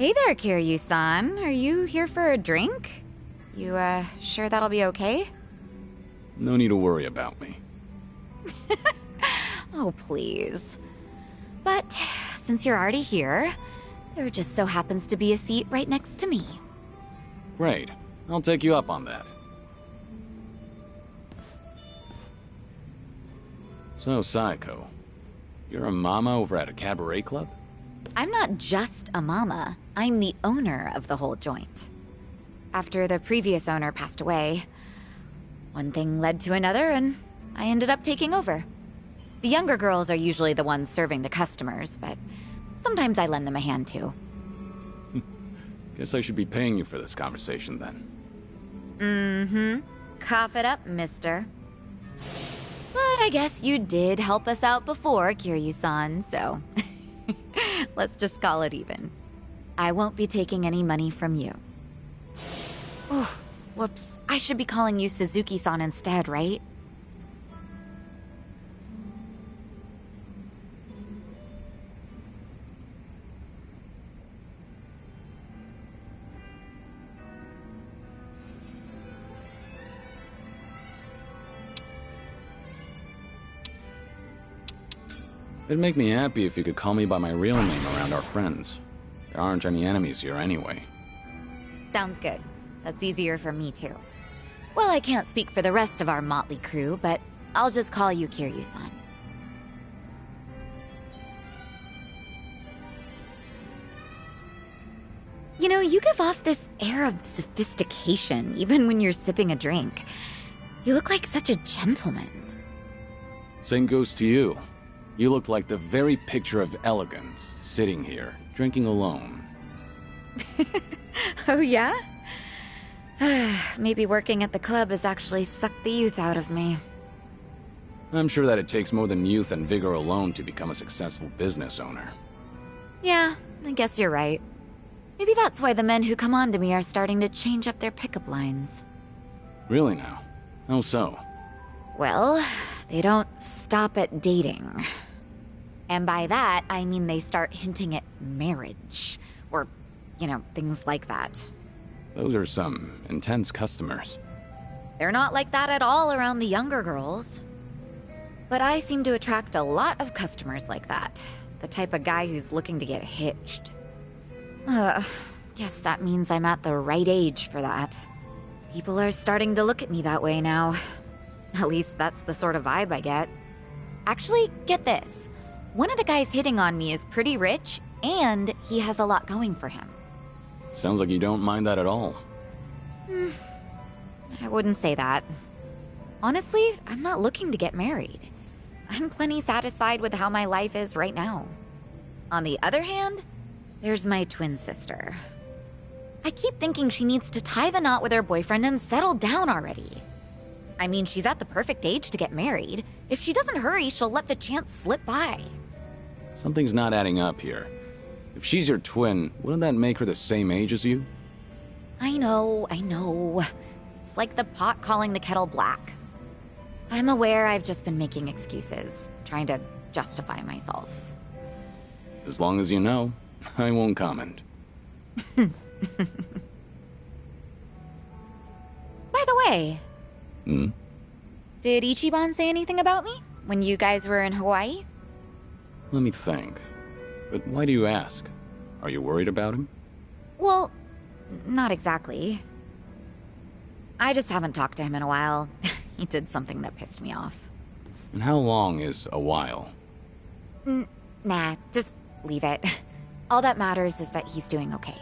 Hey there, Kiryu-san. Are you here for a drink? You, sure that'll be okay? No need to worry about me. Oh, please. But, since you're already here, there just so happens to be a seat right next to me. Great. I'll take you up on that. So, Saeko, you're a mama over at a cabaret club? I'm not just a mama. I'm the owner of the whole joint. After the previous owner passed away, one thing led to another, and I ended up taking over. The younger girls are usually the ones serving the customers, but sometimes I lend them a hand too. Guess I should be paying you for this conversation then. Mm-hmm. Cough it up, mister. But I guess you did help us out before, Kiryu-san, so let's just call it even. I won't be taking any money from you. Oh, whoops. I should be calling you Suzuki-san instead, right? It'd make me happy if you could call me by my real name around our friends. There aren't any enemies here anyway. Sounds good. That's easier for me too. Well, I can't speak for the rest of our motley crew, but I'll just call you Kiryu-san. You know, you give off this air of sophistication, even when you're sipping a drink. You look like such a gentleman. Same goes to you. You look like the very picture of elegance, sitting here, drinking alone. Oh, yeah? Maybe working at the club has actually sucked the youth out of me. I'm sure that it takes more than youth and vigor alone to become a successful business owner. Yeah, I guess you're right. Maybe that's why the men who come on to me are starting to change up their pickup lines. Really now? How so? Well, they don't stop at dating. And by that, I mean they start hinting at marriage. Or, you know, things like that. Those are some intense customers. They're not like that at all around the younger girls. But I seem to attract a lot of customers like that. The type of guy who's looking to get hitched. Guess that means I'm at the right age for that. People are starting to look at me that way now. At least that's the sort of vibe I get. Actually, get this. One of the guys hitting on me is pretty rich, and he has a lot going for him. Sounds like you don't mind that at all. I wouldn't say that. Honestly, I'm not looking to get married. I'm plenty satisfied with how my life is right now. On the other hand, there's my twin sister. I keep thinking she needs to tie the knot with her boyfriend and settle down already. I mean, she's at the perfect age to get married. If she doesn't hurry, she'll let the chance slip by. Something's not adding up here. If she's your twin, wouldn't that make her the same age as you? I know. It's like the pot calling the kettle black. I'm aware I've just been making excuses, trying to justify myself. As long as you know, I won't comment. By the way... Did Ichiban say anything about me when you guys were in Hawaii? Let me think. But why do you ask? Are you worried about him? Well, not exactly. I just haven't talked to him in a while. He did something that pissed me off. And how long is a while? Nah, just leave it. All that matters is that he's doing okay.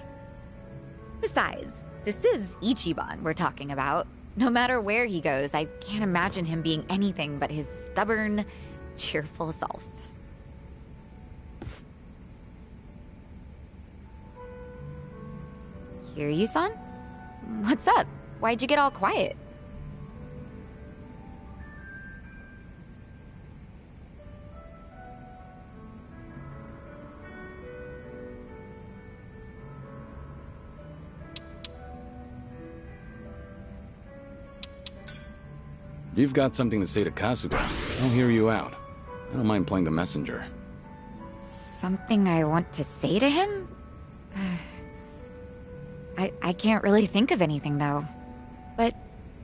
Besides, this is Ichiban we're talking about. No matter where he goes, I can't imagine him being anything but his stubborn, cheerful self. Kiryu-san? What's up? Why'd you get all quiet? If you've got something to say to Kasuga, I'll hear you out. I don't mind playing the messenger. Something I want to say to him? I can't really think of anything, though. But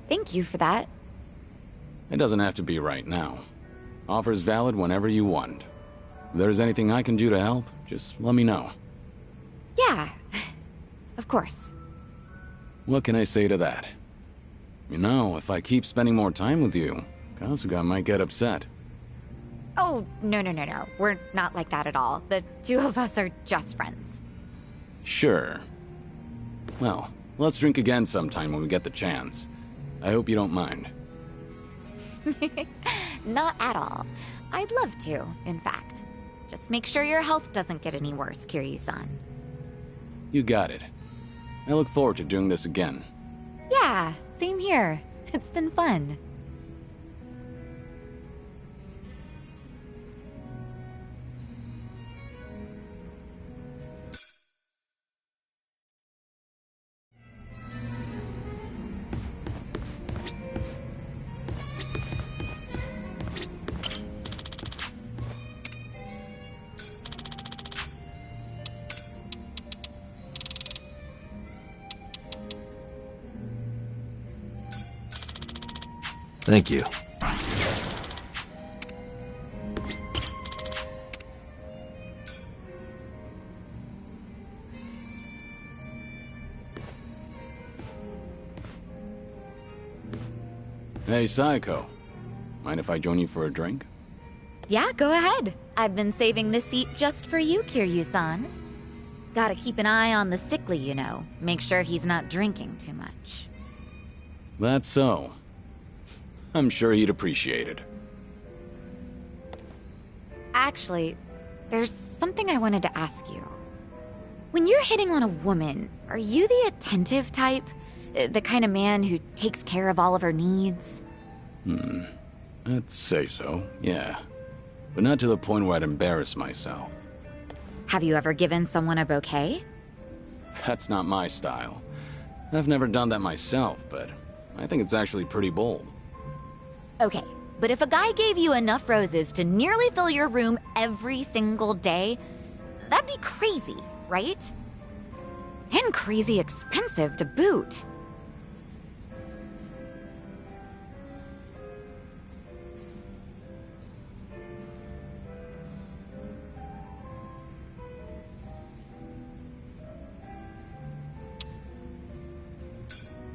thank you for that. It doesn't have to be right now. Offer's valid whenever you want. If there's anything I can do to help, just let me know. Yeah, of course. What can I say to that? You know, if I keep spending more time with you, Kasuga might get upset. Oh, no. We're not like that at all. The two of us are just friends. Sure. Well, let's drink again sometime when we get the chance. I hope you don't mind. Not at all. I'd love to, in fact. Just make sure your health doesn't get any worse, Kiryu-san. You got it. I look forward to doing this again. Yeah, same here. It's been fun. Thank you. Hey, Saiko. Mind if I join you for a drink? Yeah, go ahead. I've been saving this seat just for you, Kiryu-san. Gotta keep an eye on the sickly, you know. Make sure he's not drinking too much. That's so. I'm sure he'd appreciate it. Actually, there's something I wanted to ask you. When you're hitting on a woman, are you the attentive type? The kind of man who takes care of all of her needs? I'd say so, yeah. But not to the point where I'd embarrass myself. Have you ever given someone a bouquet? That's not my style. I've never done that myself, but I think it's actually pretty bold. Okay, but if a guy gave you enough roses to nearly fill your room every single day, that'd be crazy, right? And crazy expensive to boot.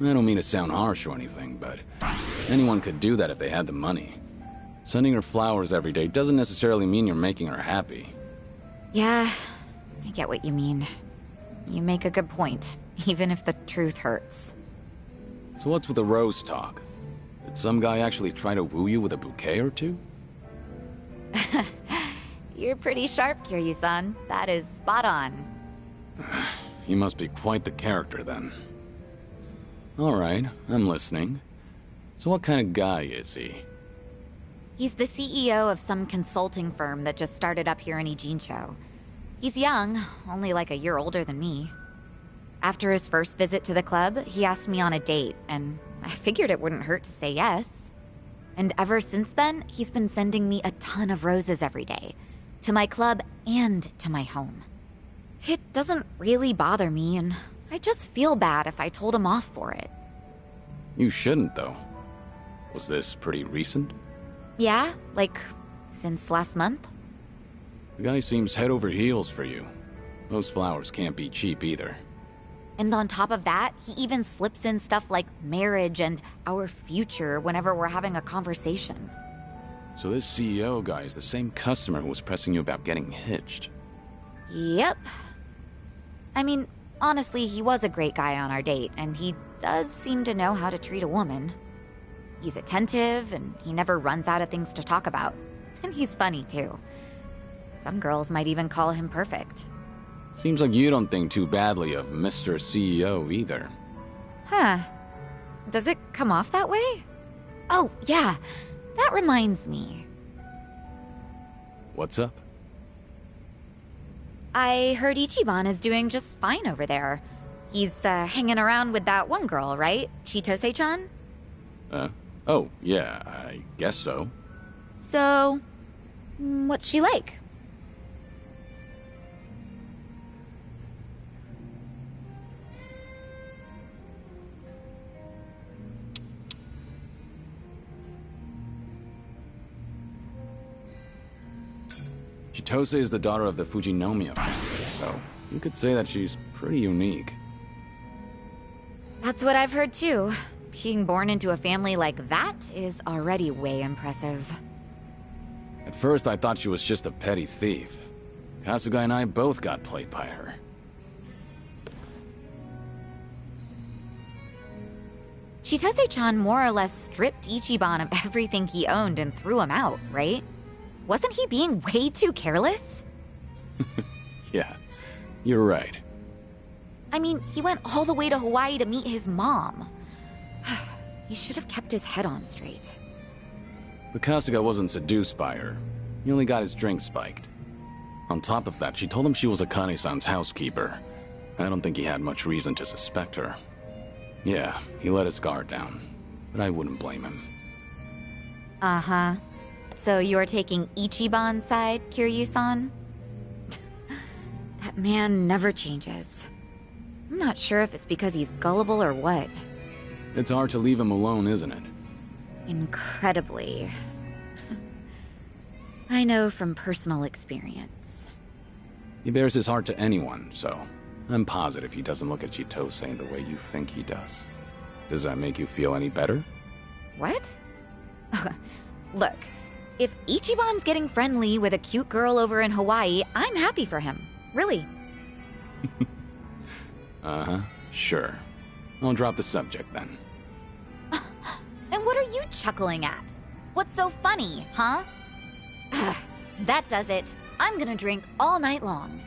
I don't mean to sound harsh or anything, but anyone could do that if they had the money. Sending her flowers every day doesn't necessarily mean you're making her happy. Yeah, I get what you mean. You make a good point, even if the truth hurts. So what's with the rose talk? Did some guy actually try to woo you with a bouquet or two? You're pretty sharp, Kiryu-san. That is spot on. He must be quite the character then. Alright, I'm listening. So what kind of guy is he? He's the CEO of some consulting firm that just started up here in Ijincho. He's young, only like a year older than me. After his first visit to the club, he asked me on a date, and I figured it wouldn't hurt to say yes. And ever since then, he's been sending me a ton of roses every day. To my club and to my home. It doesn't really bother me, and I just feel bad if I told him off for it. You shouldn't, though. Was this pretty recent? Yeah, like, since last month? The guy seems head over heels for you. Those flowers can't be cheap either. And on top of that, he even slips in stuff like marriage and our future whenever we're having a conversation. So this CEO guy is the same customer who was pressing you about getting hitched. Yep. I mean, honestly, he was a great guy on our date, and he does seem to know how to treat a woman. He's attentive, and he never runs out of things to talk about. And he's funny, too. Some girls might even call him perfect. Seems like you don't think too badly of Mr. CEO either. Huh. Does it come off that way? Oh, yeah. That reminds me. What's up? I heard Ichiban is doing just fine over there. He's hanging around with that one girl, right? Chitose-chan? Oh, yeah, I guess so. So, what's she like? Chitose is the daughter of the Fujinomiya family, so you could say that she's pretty unique. That's what I've heard too. Being born into a family like that is already way impressive. At first, I thought she was just a petty thief. Kasuga and I both got played by her. Chitose-chan more or less stripped Ichiban of everything he owned and threw him out, right? Wasn't he being way too careless? Yeah, you're right. I mean, he went all the way to Hawaii to meet his mom. He should have kept his head on straight. But Kasuga wasn't seduced by her. He only got his drink spiked. On top of that, she told him she was Akane-san's housekeeper. I don't think he had much reason to suspect her. Yeah, he let his guard down, but I wouldn't blame him. Uh-huh. So you're taking Ichiban's side, Kiryu-san? That man never changes. I'm not sure if it's because he's gullible or what. It's hard to leave him alone, isn't it? Incredibly. I know from personal experience. He bears his heart to anyone, so I'm positive he doesn't look at Chitose the way you think he does. Does that make you feel any better? What? Look, if Ichiban's getting friendly with a cute girl over in Hawaii, I'm happy for him. Really. Uh-huh, sure. I'll drop the subject then. And what are you chuckling at? What's so funny, huh? That does it. I'm gonna drink all night long.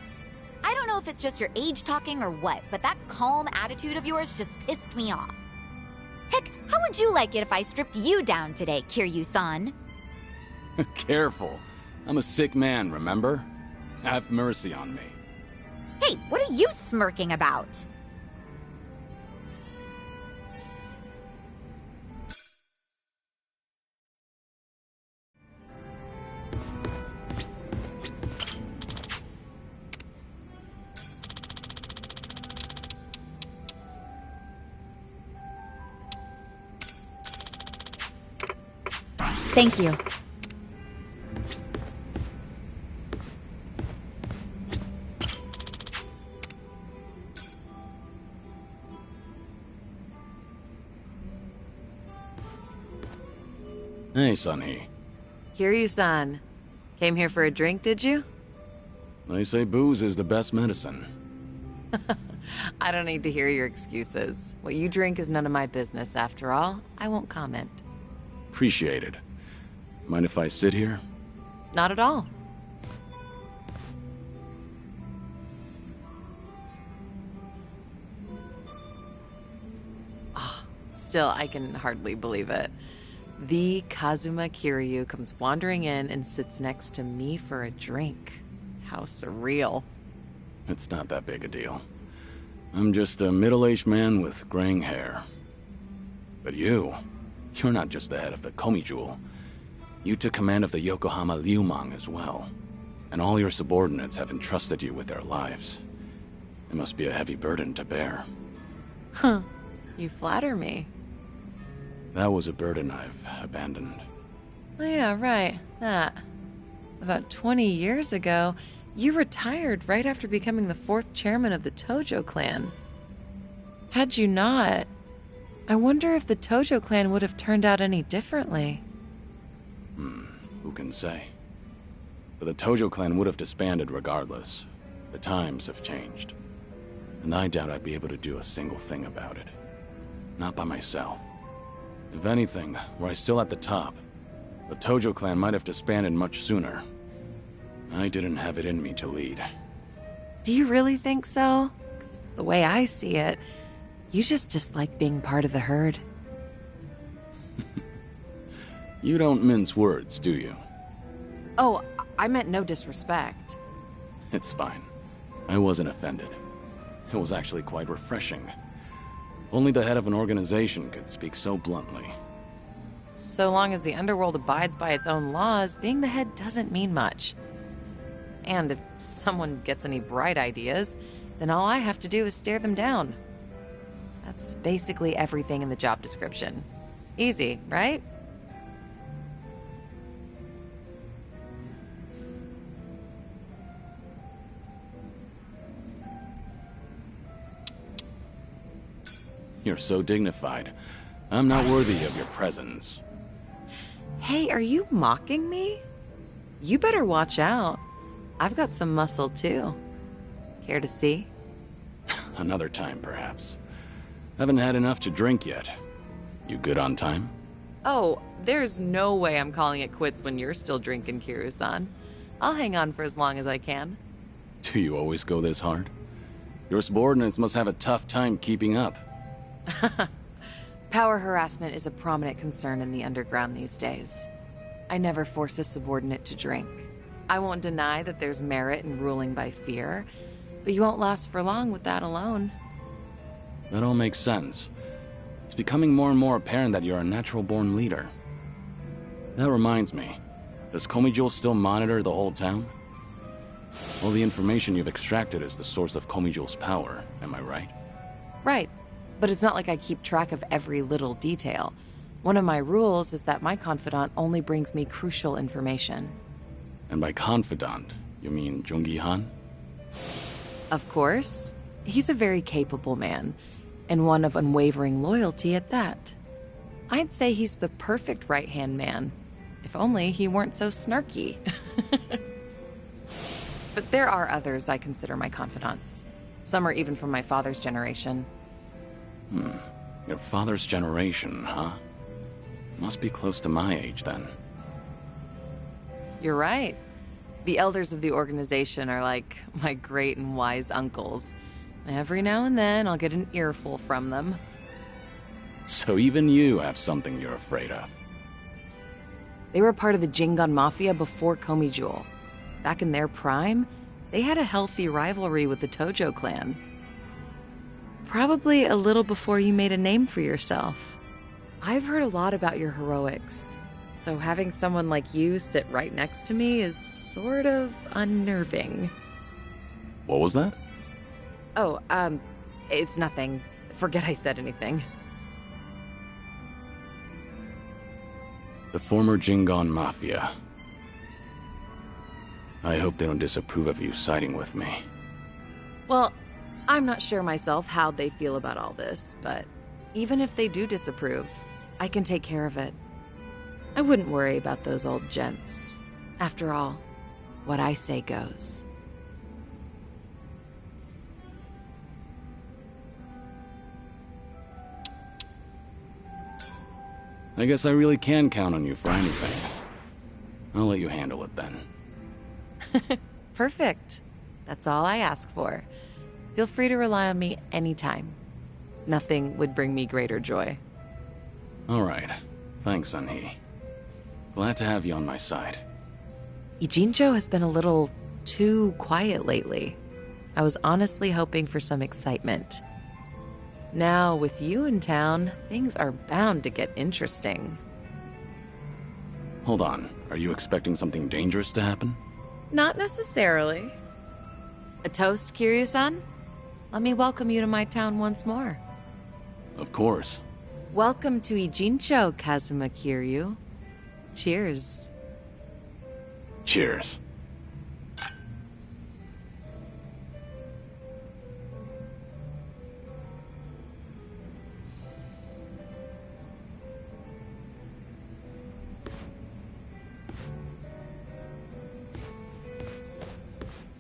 I don't know if it's just your age talking or what, but that calm attitude of yours just pissed me off. Heck, how would you like it if I stripped you down today, Kiryu-san? Careful. I'm a sick man, remember? Have mercy on me. Hey, what are you smirking about? Thank you. Hey, Sunny. Kiryu-san. Came here for a drink, did you? They say booze is the best medicine. I don't need to hear your excuses. What you drink is none of my business, after all. I won't comment. Appreciate it. Mind if I sit here? Not at all. Still, I can hardly believe it. The Kazuma Kiryu comes wandering in and sits next to me for a drink. How surreal. It's not that big a deal. I'm just a middle-aged man with graying hair. But you're not just the head of the Komi Jewel. You took command of the Yokohama Liumang as well. And all your subordinates have entrusted you with their lives. It must be a heavy burden to bear. Huh. You flatter me. That was a burden I've abandoned. Oh yeah, right. That. About 20 years ago, you retired right after becoming the 4th chairman of the Tojo clan. Had you not, I wonder if the Tojo clan would have turned out any differently. Who can say? But the Tojo clan would have disbanded regardless. The times have changed. And I doubt I'd be able to do a single thing about it. Not by myself. If anything, were I still at the top, the Tojo clan might have disbanded much sooner. I didn't have it in me to lead. Do you really think so? 'Cause the way I see it, you just dislike being part of the herd. You don't mince words, do you? Oh, I meant no disrespect. It's fine. I wasn't offended. It was actually quite refreshing. Only the head of an organization could speak so bluntly. So long as the underworld abides by its own laws, being the head doesn't mean much. And if someone gets any bright ideas, then all I have to do is stare them down. That's basically everything in the job description. Easy, right? You're so dignified. I'm not worthy of your presence. Hey, are you mocking me? You better watch out. I've got some muscle too. Care to see? Another time, perhaps. Haven't had enough to drink yet. You good on time? Oh, there's no way I'm calling it quits when you're still drinking, Kiryu-san. I'll hang on for as long as I can. Do you always go this hard? Your subordinates must have a tough time keeping up. Power harassment is a prominent concern in the underground these days. I never force a subordinate to drink. I won't deny that there's merit in ruling by fear, but you won't last for long with that alone. That all makes sense. It's becoming more and more apparent that you're a natural-born leader. That reminds me, does Komijul still monitor the whole town? All the information you've extracted is the source of Komijul's power, am I right? Right, but it's not like I keep track of every little detail. One of my rules is that my confidant only brings me crucial information. And by confidant, you mean Jungi-han? Of course. He's a very capable man, and one of unwavering loyalty at that. I'd say he's the perfect right-hand man, if only he weren't so snarky. But there are others I consider my confidants. Some are even from my father's generation. Your father's generation, huh? Must be close to my age, then. You're right. The elders of the organization are like my great and wise uncles. Every now and then, I'll get an earful from them. So even you have something you're afraid of. They were part of the Jingon Mafia before Komijul. Back in their prime, they had a healthy rivalry with the Tojo clan. Probably a little before you made a name for yourself. I've heard a lot about your heroics, so having someone like you sit right next to me is sort of unnerving. What was that? Oh, it's nothing. Forget I said anything. The former Jingon Mafia. I hope they don't disapprove of you siding with me. Well, I'm not sure myself how they feel about all this, but even if they do disapprove, I can take care of it. I wouldn't worry about those old gents. After all, what I say goes. I guess I really can count on you for anything. I'll let you handle it then. Perfect. That's all I ask for. Feel free to rely on me anytime. Nothing would bring me greater joy. All right. Thanks, Sunhee. Glad to have you on my side. Ijincho has been a little too quiet lately. I was honestly hoping for some excitement. Now, with you in town, things are bound to get interesting. Hold on. Are you expecting something dangerous to happen? Not necessarily. A toast, Kiryu-san? Let me welcome you to my town once more. Of course. Welcome to Ijincho, Kazuma Kiryu. Cheers. Cheers.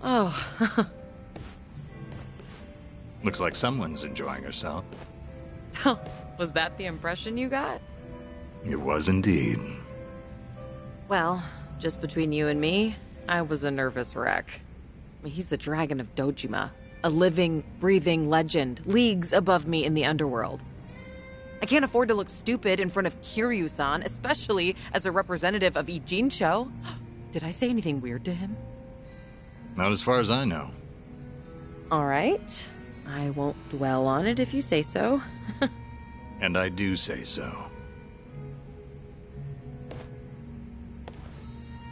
Oh, Looks like someone's enjoying herself. was that the impression you got? It was indeed. Well, just between you and me, I was a nervous wreck. I mean, he's the dragon of Dojima, a living, breathing legend, leagues above me in the underworld. I can't afford to look stupid in front of Kiryu-san, especially as a representative of Ijincho. Did I say anything weird to him? Not as far as I know. All right. I won't dwell on it if you say so. And I do say so.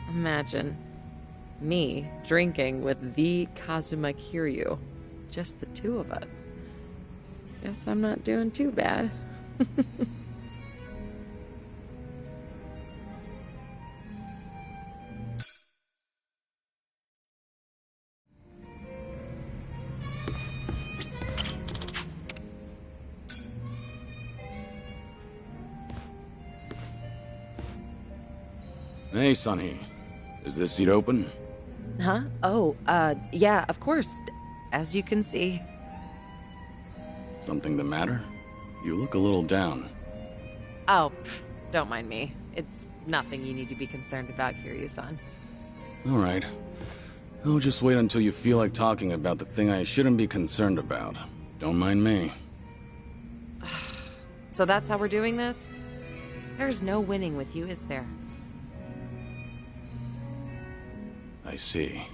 Imagine me drinking with the Kazuma Kiryu. Just the two of us. Guess I'm not doing too bad. Hey, Sonny. Is this seat open? Huh? Oh, yeah, of course. As you can see. Something the matter? You look a little down. Oh, don't mind me. It's nothing you need to be concerned about, Kiryu-san. All right. I'll just wait until you feel like talking about the thing I shouldn't be concerned about. Don't mind me. So that's how we're doing this? There's no winning with you, is there? I see.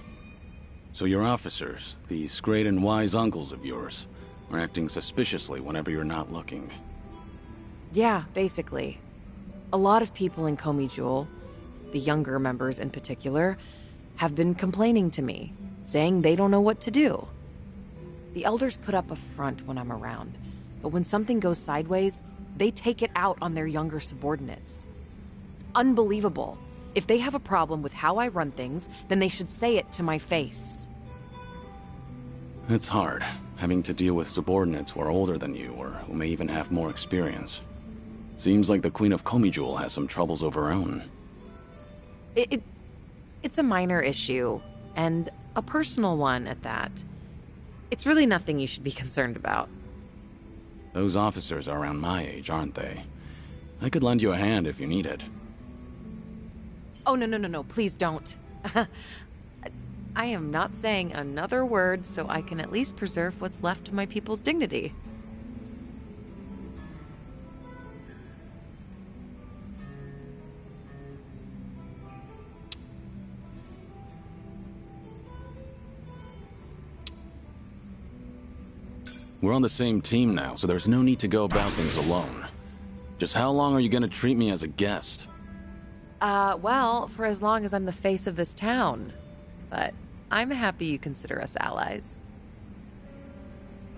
So your officers, these great and wise uncles of yours, are acting suspiciously whenever you're not looking. Yeah, basically. A lot of people in Komi Jewel, the younger members in particular, have been complaining to me, saying they don't know what to do. The elders put up a front when I'm around, but when something goes sideways, they take it out on their younger subordinates. It's unbelievable. If they have a problem with how I run things, then they should say it to my face. It's hard, having to deal with subordinates who are older than you, or who may even have more experience. Seems like the Queen of Komi Jewel has some troubles of her own. It's a minor issue, and a personal one at that. It's really nothing you should be concerned about. Those officers are around my age, aren't they? I could lend you a hand if you need it. Oh, no, please don't. I am not saying another word so I can at least preserve what's left of my people's dignity. We're on the same team now, so there's no need to go about things alone. Just how long are you gonna treat me as a guest? Well, for as long as I'm the face of this town. But I'm happy you consider us allies.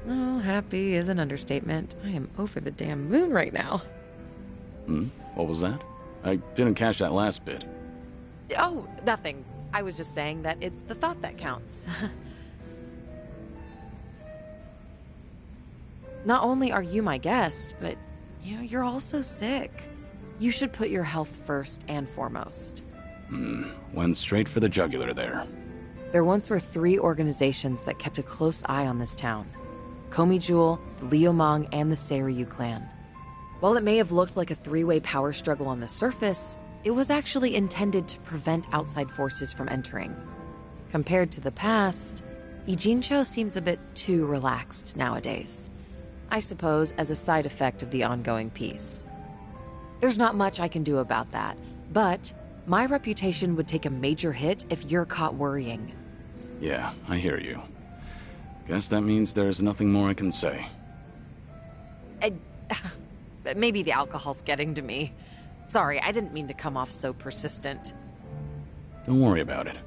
Oh, happy is an understatement. I am over the damn moon right now. What was that? I didn't catch that last bit. Oh, nothing. I was just saying that it's the thought that counts. Not only are you my guest, but, you're also sick. You should put your health first and foremost. Went straight for the jugular there. There once were 3 organizations that kept a close eye on this town. Komi Jewel, the Liumang, and the Seiryu clan. While it may have looked like a 3-way power struggle on the surface, it was actually intended to prevent outside forces from entering. Compared to the past, Ijincho seems a bit too relaxed nowadays. I suppose as a side effect of the ongoing peace. There's not much I can do about that, but my reputation would take a major hit if you're caught worrying. Yeah, I hear you. Guess that means there's nothing more I can say. Maybe the alcohol's getting to me. Sorry, I didn't mean to come off so persistent. Don't worry about it.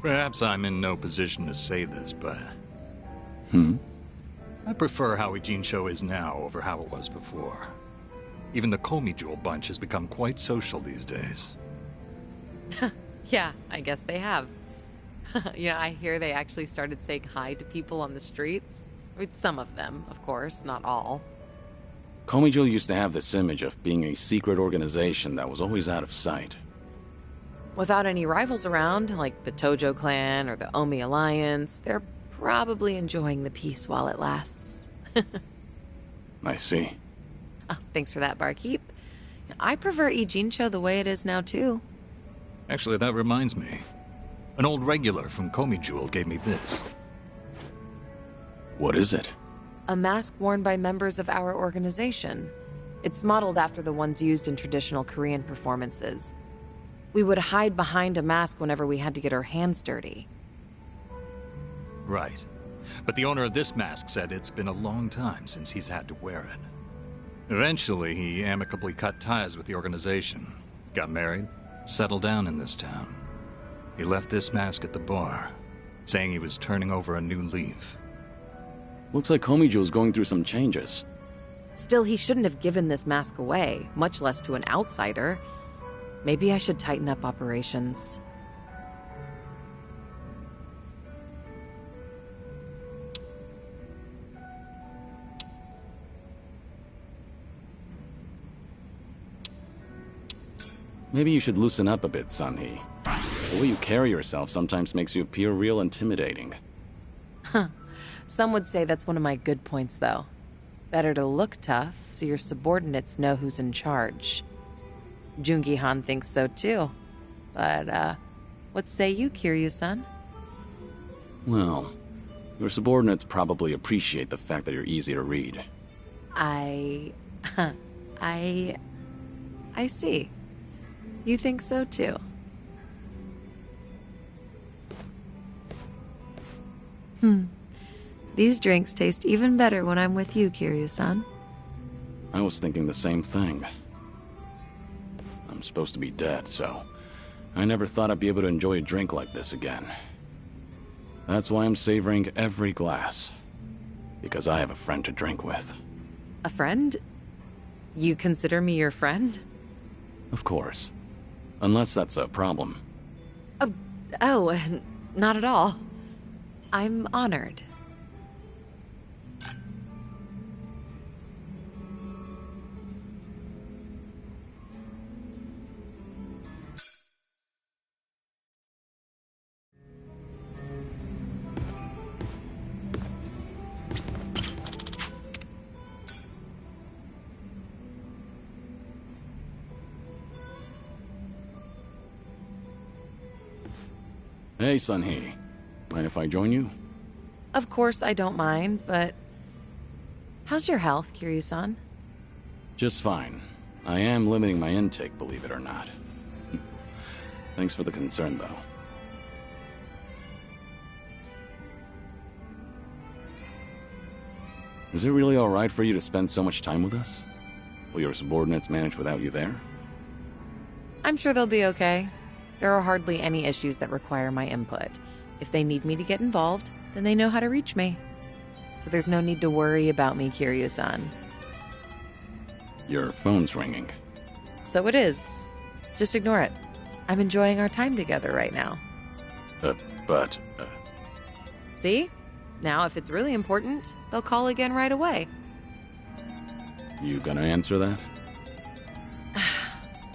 Perhaps I'm in no position to say this, but I prefer how Ijincho is now over how it was before. Even the Komi Jewel bunch has become quite social these days. Yeah, I guess they have. I hear they actually started saying hi to people on the streets. I mean, some of them, of course, not all. Komi Jewel used to have this image of being a secret organization that was always out of sight. Without any rivals around, like the Tojo clan or the Omi Alliance, they're probably enjoying the peace while it lasts. I see. Oh, thanks for that, barkeep. I prefer Ijincho the way it is now, too. Actually, that reminds me. An old regular from Komi Jewel gave me this. What is it? A mask worn by members of our organization. It's modeled after the ones used in traditional Korean performances. We would hide behind a mask whenever we had to get our hands dirty. Right. But the owner of this mask said it's been a long time since he's had to wear it. Eventually, he amicably cut ties with the organization, got married, settled down in this town. He left this mask at the bar, saying he was turning over a new leaf. Looks like Komi Jewel's going through some changes. Still, he shouldn't have given this mask away, much less to an outsider. Maybe I should tighten up operations. Maybe you should loosen up a bit, Sunhee. The way you carry yourself sometimes makes you appear real intimidating. Some would say that's one of my good points, though. Better to look tough so your subordinates know who's in charge. Jungi-han thinks so too. But, what say you, Kiryu-san? Well, your subordinates probably appreciate the fact that you're easy to read. I see. You think so too. These drinks taste even better when I'm with you, Kiryu-san. I was thinking the same thing. I'm supposed to be dead, so I never thought I'd be able to enjoy a drink like this again. That's why I'm savoring every glass. Because I have a friend to drink with. A friend? You consider me your friend? Of course. Unless that's a problem. Oh, not at all. I'm honored. Hey, Sunhee. Mind if I join you? Of course I don't mind, but... How's your health, Kiryu-san? Just fine. I am limiting my intake, believe it or not. Thanks for the concern, though. Is it really alright for you to spend so much time with us? Will your subordinates manage without you there? I'm sure they'll be okay. There are hardly any issues that require my input. If they need me to get involved, then they know how to reach me. So there's no need to worry about me, Kiryu-san. Your phone's ringing. So it is. Just ignore it. I'm enjoying our time together right now. But... See? Now, if it's really important, they'll call again right away. You gonna answer that?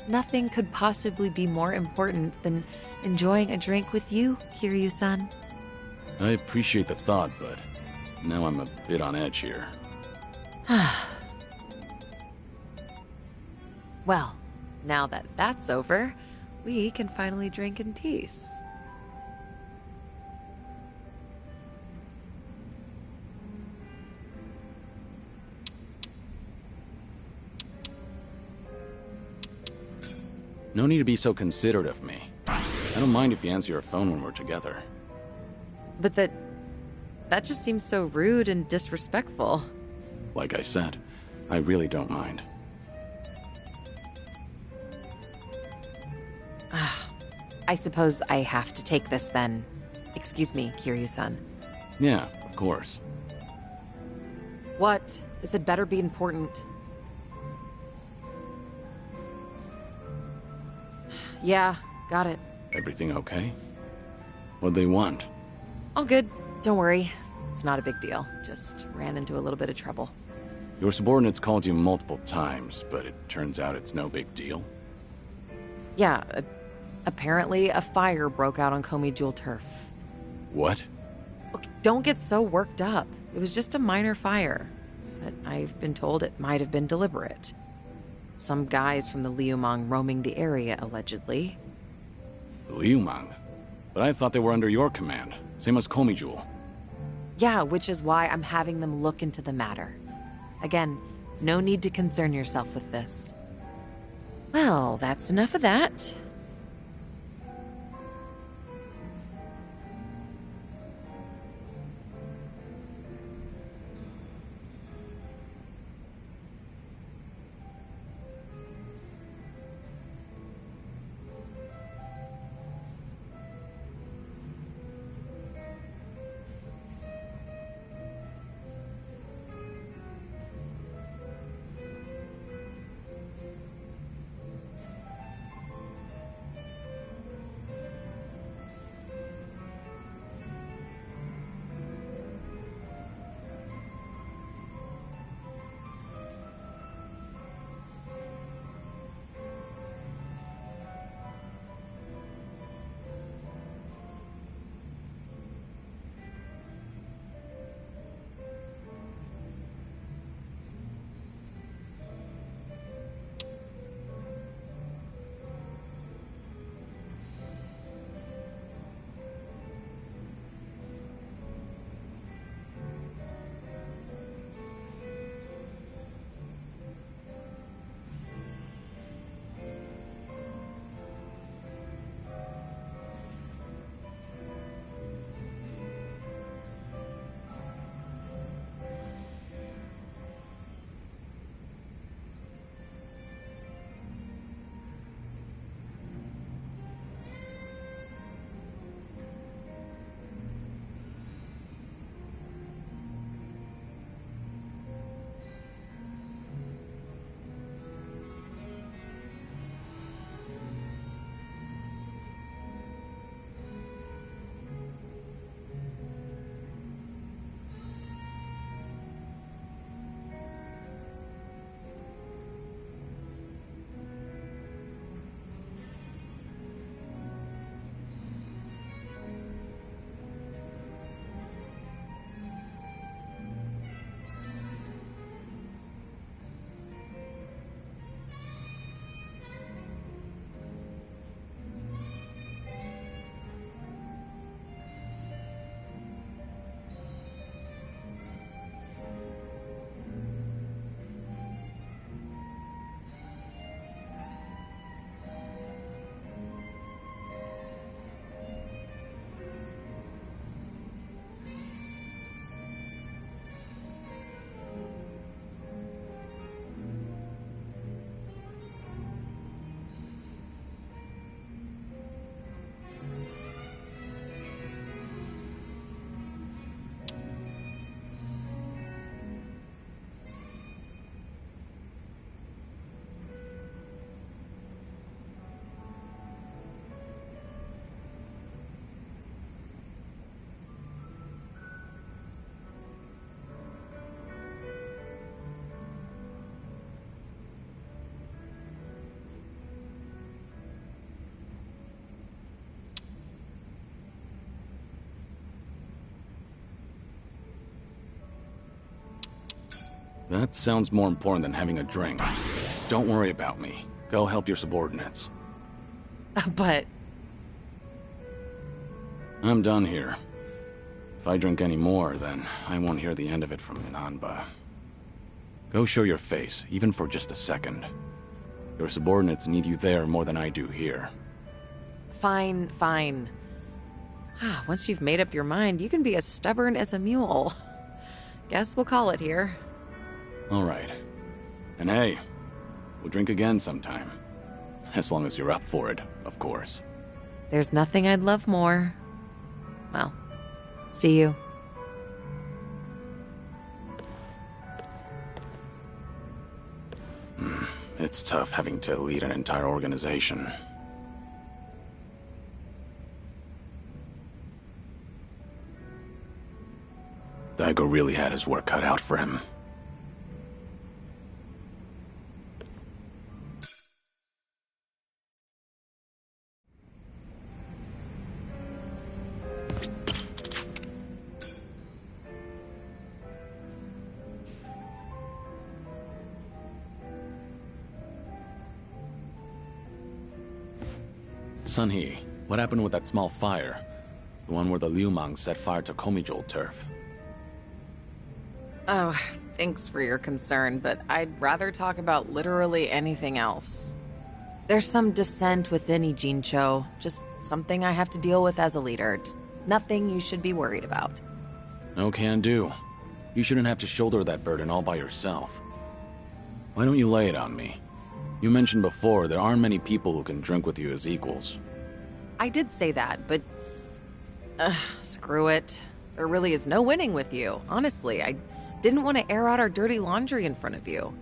Nothing could possibly be more important than enjoying a drink with you, Kiryu-san. I appreciate the thought, but now I'm a bit on edge here. Well, now that that's over, we can finally drink in peace. No need to be so considerate of me. I don't mind if you answer your phone when we're together. But that just seems so rude and disrespectful. Like I said, I really don't mind. I suppose I have to take this then. Excuse me, Kiryu-san. Yeah, of course. What? This had better be important. Yeah, got it. Everything okay? What'd they want? All good. Don't worry. It's not a big deal. Just ran into a little bit of trouble. Your subordinates called you multiple times, but it turns out it's no big deal. Yeah, apparently a fire broke out on Komi Jewel turf. What? Look, don't get so worked up. It was just a minor fire. But I've been told it might have been deliberate. Some guys from the Liumang roaming the area, allegedly. The Liumang? But I thought they were under your command, same as Komi Jewel. Yeah, which is why I'm having them look into the matter. Again, no need to concern yourself with this. Well, that's enough of that. That sounds more important than having a drink. Don't worry about me. Go help your subordinates. But... I'm done here. If I drink any more, then I won't hear the end of it from Nanba. Go show your face, even for just a second. Your subordinates need you there more than I do here. Fine, fine. Once you've made up your mind, you can be as stubborn as a mule. Guess we'll call it here. All right. And hey, we'll drink again sometime. As long as you're up for it, of course. There's nothing I'd love more. Well, see you. It's tough having to lead an entire organization. Daigo really had his work cut out for him. Sunhee, what happened with that small fire? The one where the Liumang set fire to Komijol turf. Oh, thanks for your concern, but I'd rather talk about literally anything else. There's some dissent within Ijincho, just something I have to deal with as a leader. Just nothing you should be worried about. No can do. You shouldn't have to shoulder that burden all by yourself. Why don't you lay it on me? You mentioned before there aren't many people who can drink with you as equals. I did say that, but... screw it. There really is no winning with you, honestly. I didn't want to air out our dirty laundry in front of you.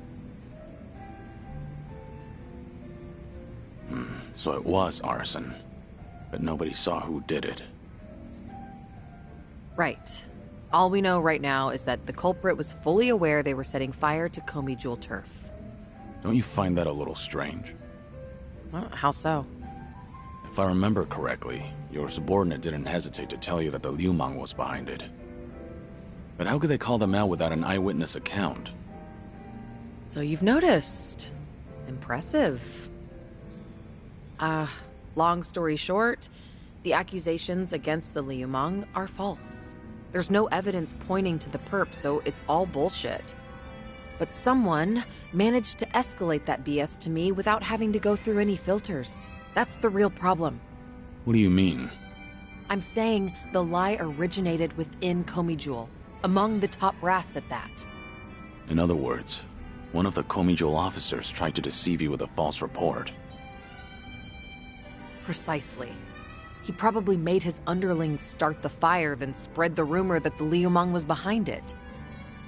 So it was arson. But nobody saw who did it. Right. All we know right now is that the culprit was fully aware they were setting fire to Komijul turf. Don't you find that a little strange? Well, how so? If I remember correctly, your subordinate didn't hesitate to tell you that the Liumang was behind it. But how could they call them out without an eyewitness account? So you've noticed. Impressive. Long story short, the accusations against the Liumang are false. There's no evidence pointing to the perp, so it's all bullshit. But someone managed to escalate that BS to me without having to go through any filters. That's the real problem. What do you mean? I'm saying the lie originated within Komijul, among the top brass at that. In other words, one of the Komijol officers tried to deceive you with a false report. Precisely. He probably made his underlings start the fire, then spread the rumor that the Liumang was behind it.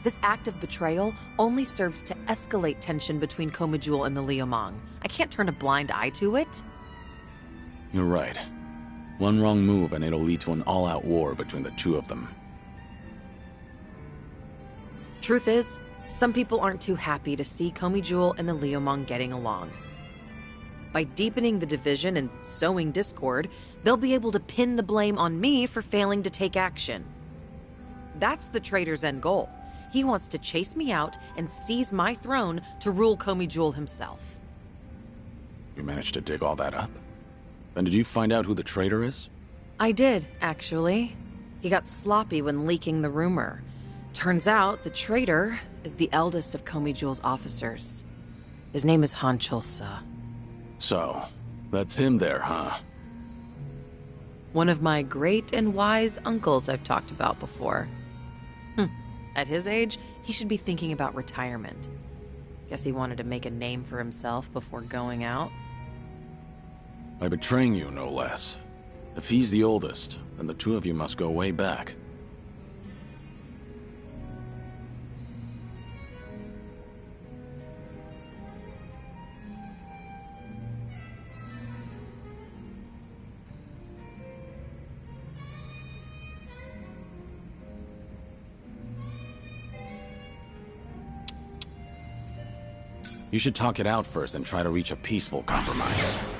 This act of betrayal only serves to escalate tension between Komijul and the Liumang. I can't turn a blind eye to it. You're right. One wrong move and it'll lead to an all-out war between the two of them. Truth is, some people aren't too happy to see Komijul and the Liumang getting along. By deepening the division and sowing discord, they'll be able to pin the blame on me for failing to take action. That's the traitor's end goal. He wants to chase me out and seize my throne to rule Komijul himself. You managed to dig all that up? Then did you find out who the traitor is? I did, actually. He got sloppy when leaking the rumor. Turns out the traitor is the eldest of Komijul's officers. His name is Han Chulsa. So, that's him there, huh? One of my great and wise uncles I've talked about before. At his age, he should be thinking about retirement. Guess he wanted to make a name for himself before going out. By betraying you, no less. If he's the oldest, then the two of you must go way back. You should talk it out first and try to reach a peaceful compromise.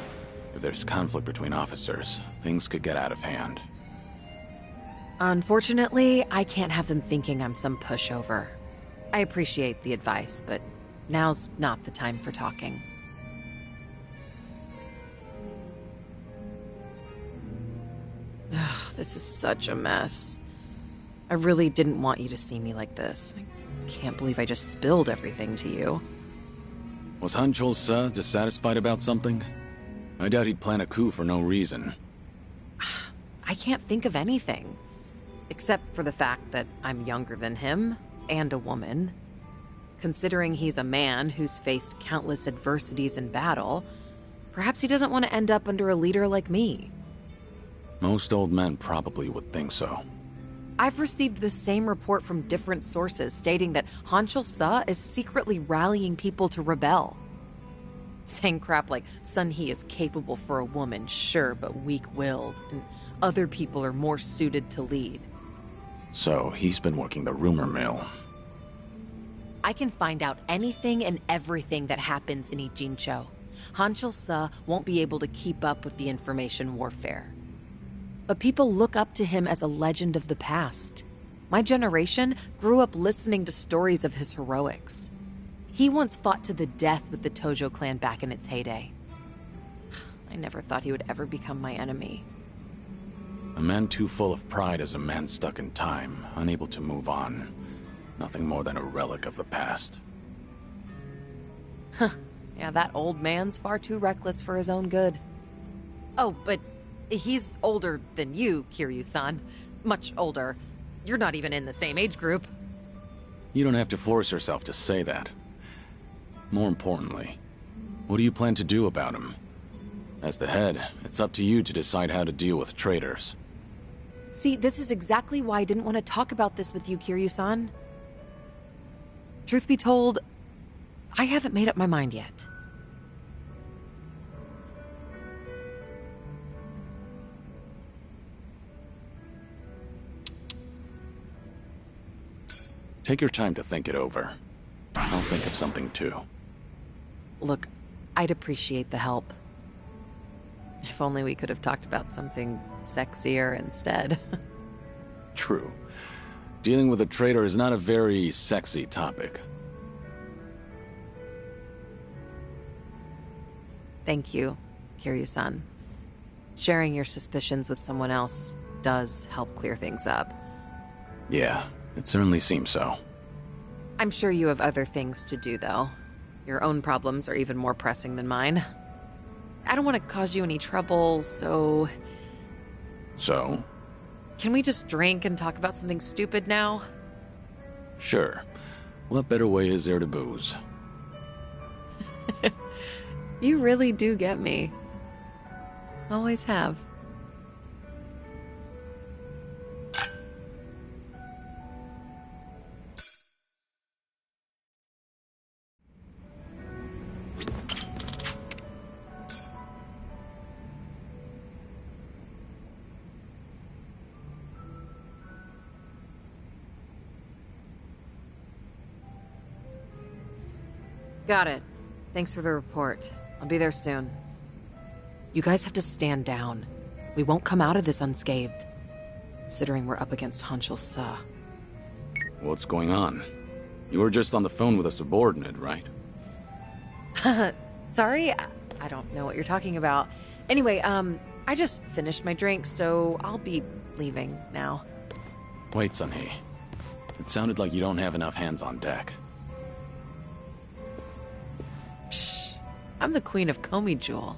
If there's conflict between officers, things could get out of hand. Unfortunately, I can't have them thinking I'm some pushover. I appreciate the advice, but now's not the time for talking. Ugh, this is such a mess. I really didn't want you to see me like this. I can't believe I just spilled everything to you. Was Han Chol-se dissatisfied about something? I doubt he'd plan a coup for no reason. I can't think of anything. Except for the fact that I'm younger than him, and a woman. Considering he's a man who's faced countless adversities in battle, perhaps he doesn't want to end up under a leader like me. Most old men probably would think so. I've received the same report from different sources stating that Han Chol-se is secretly rallying people to rebel. Saying crap like Sun Hee is capable for a woman, sure, but weak-willed, and other people are more suited to lead. So he's been working the rumor mill. I can find out anything and everything that happens in Ijincho. Han Chol-se won't be able to keep up with the information warfare. But people look up to him as a legend of the past. My generation grew up listening to stories of his heroics. He once fought to the death with the Tojo clan back in its heyday. I never thought he would ever become my enemy. A man too full of pride is a man stuck in time, unable to move on. Nothing more than a relic of the past. Yeah, that old man's far too reckless for his own good. Oh, but he's older than you, Kiryu-san. Much older. You're not even in the same age group. You don't have to force yourself to say that. More importantly, what do you plan to do about him? As the head, it's up to you to decide how to deal with traitors. See, this is exactly why I didn't want to talk about this with you, Kiryu-san. Truth be told, I haven't made up my mind yet. Take your time to think it over. I'll think of something too. Look, I'd appreciate the help. If only we could have talked about something sexier instead. True. Dealing with a traitor is not a very sexy topic. Thank you, Kiryu-san. Sharing your suspicions with someone else does help clear things up. Yeah, it certainly seems so. I'm sure you have other things to do, though. Your own problems are even more pressing than mine. I don't want to cause you any trouble, so... So? Can we just drink and talk about something stupid now? Sure. What better way is there to booze? You really do get me. Always have. Got it. Thanks for the report. I'll be there soon. You guys have to stand down. We won't come out of this unscathed. Considering we're up against Han Chol-se. What's going on? You were just on the phone with a subordinate, right? Sorry? I don't know what you're talking about. Anyway, I just finished my drink, so I'll be leaving now. Wait, Sun-hee. It sounded like you don't have enough hands on deck. Psh, I'm the queen of Komi Jewel.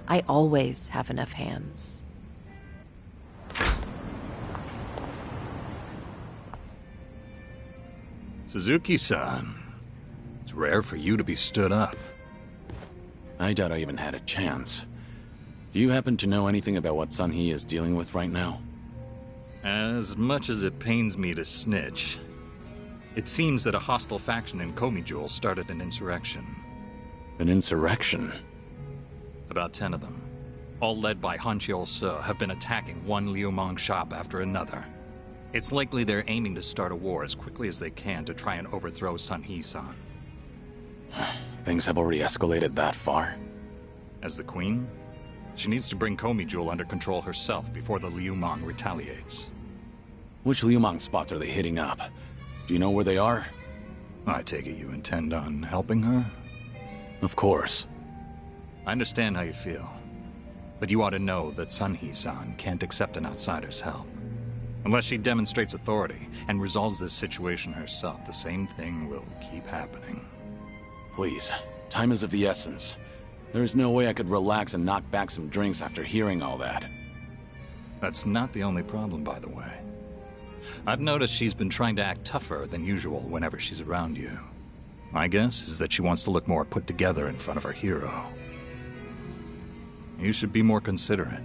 I always have enough hands. Suzuki-san, it's rare for you to be stood up. I doubt I even had a chance. Do you happen to know anything about what Sun-hee is dealing with right now? As much as it pains me to snitch, it seems that a hostile faction in Komi Jewel started an insurrection. An insurrection? About 10 of them, all led by Han Chol-se, have been attacking one Liumang shop after another. It's likely they're aiming to start a war as quickly as they can to try and overthrow Sun-hee-san. Things have already escalated that far? As the queen, she needs to bring Komi Jewel under control herself before the Liumang retaliates. Which Liumang spots are they hitting up? Do you know where they are? I take it you intend on helping her? Of course. I understand how you feel. But you ought to know that Sun-Hee-san can't accept an outsider's help. Unless she demonstrates authority and resolves this situation herself, the same thing will keep happening. Please, time is of the essence. There's no way I could relax and knock back some drinks after hearing all that. That's not the only problem, by the way. I've noticed she's been trying to act tougher than usual whenever she's around you. My guess is that she wants to look more put together in front of her hero. You should be more considerate.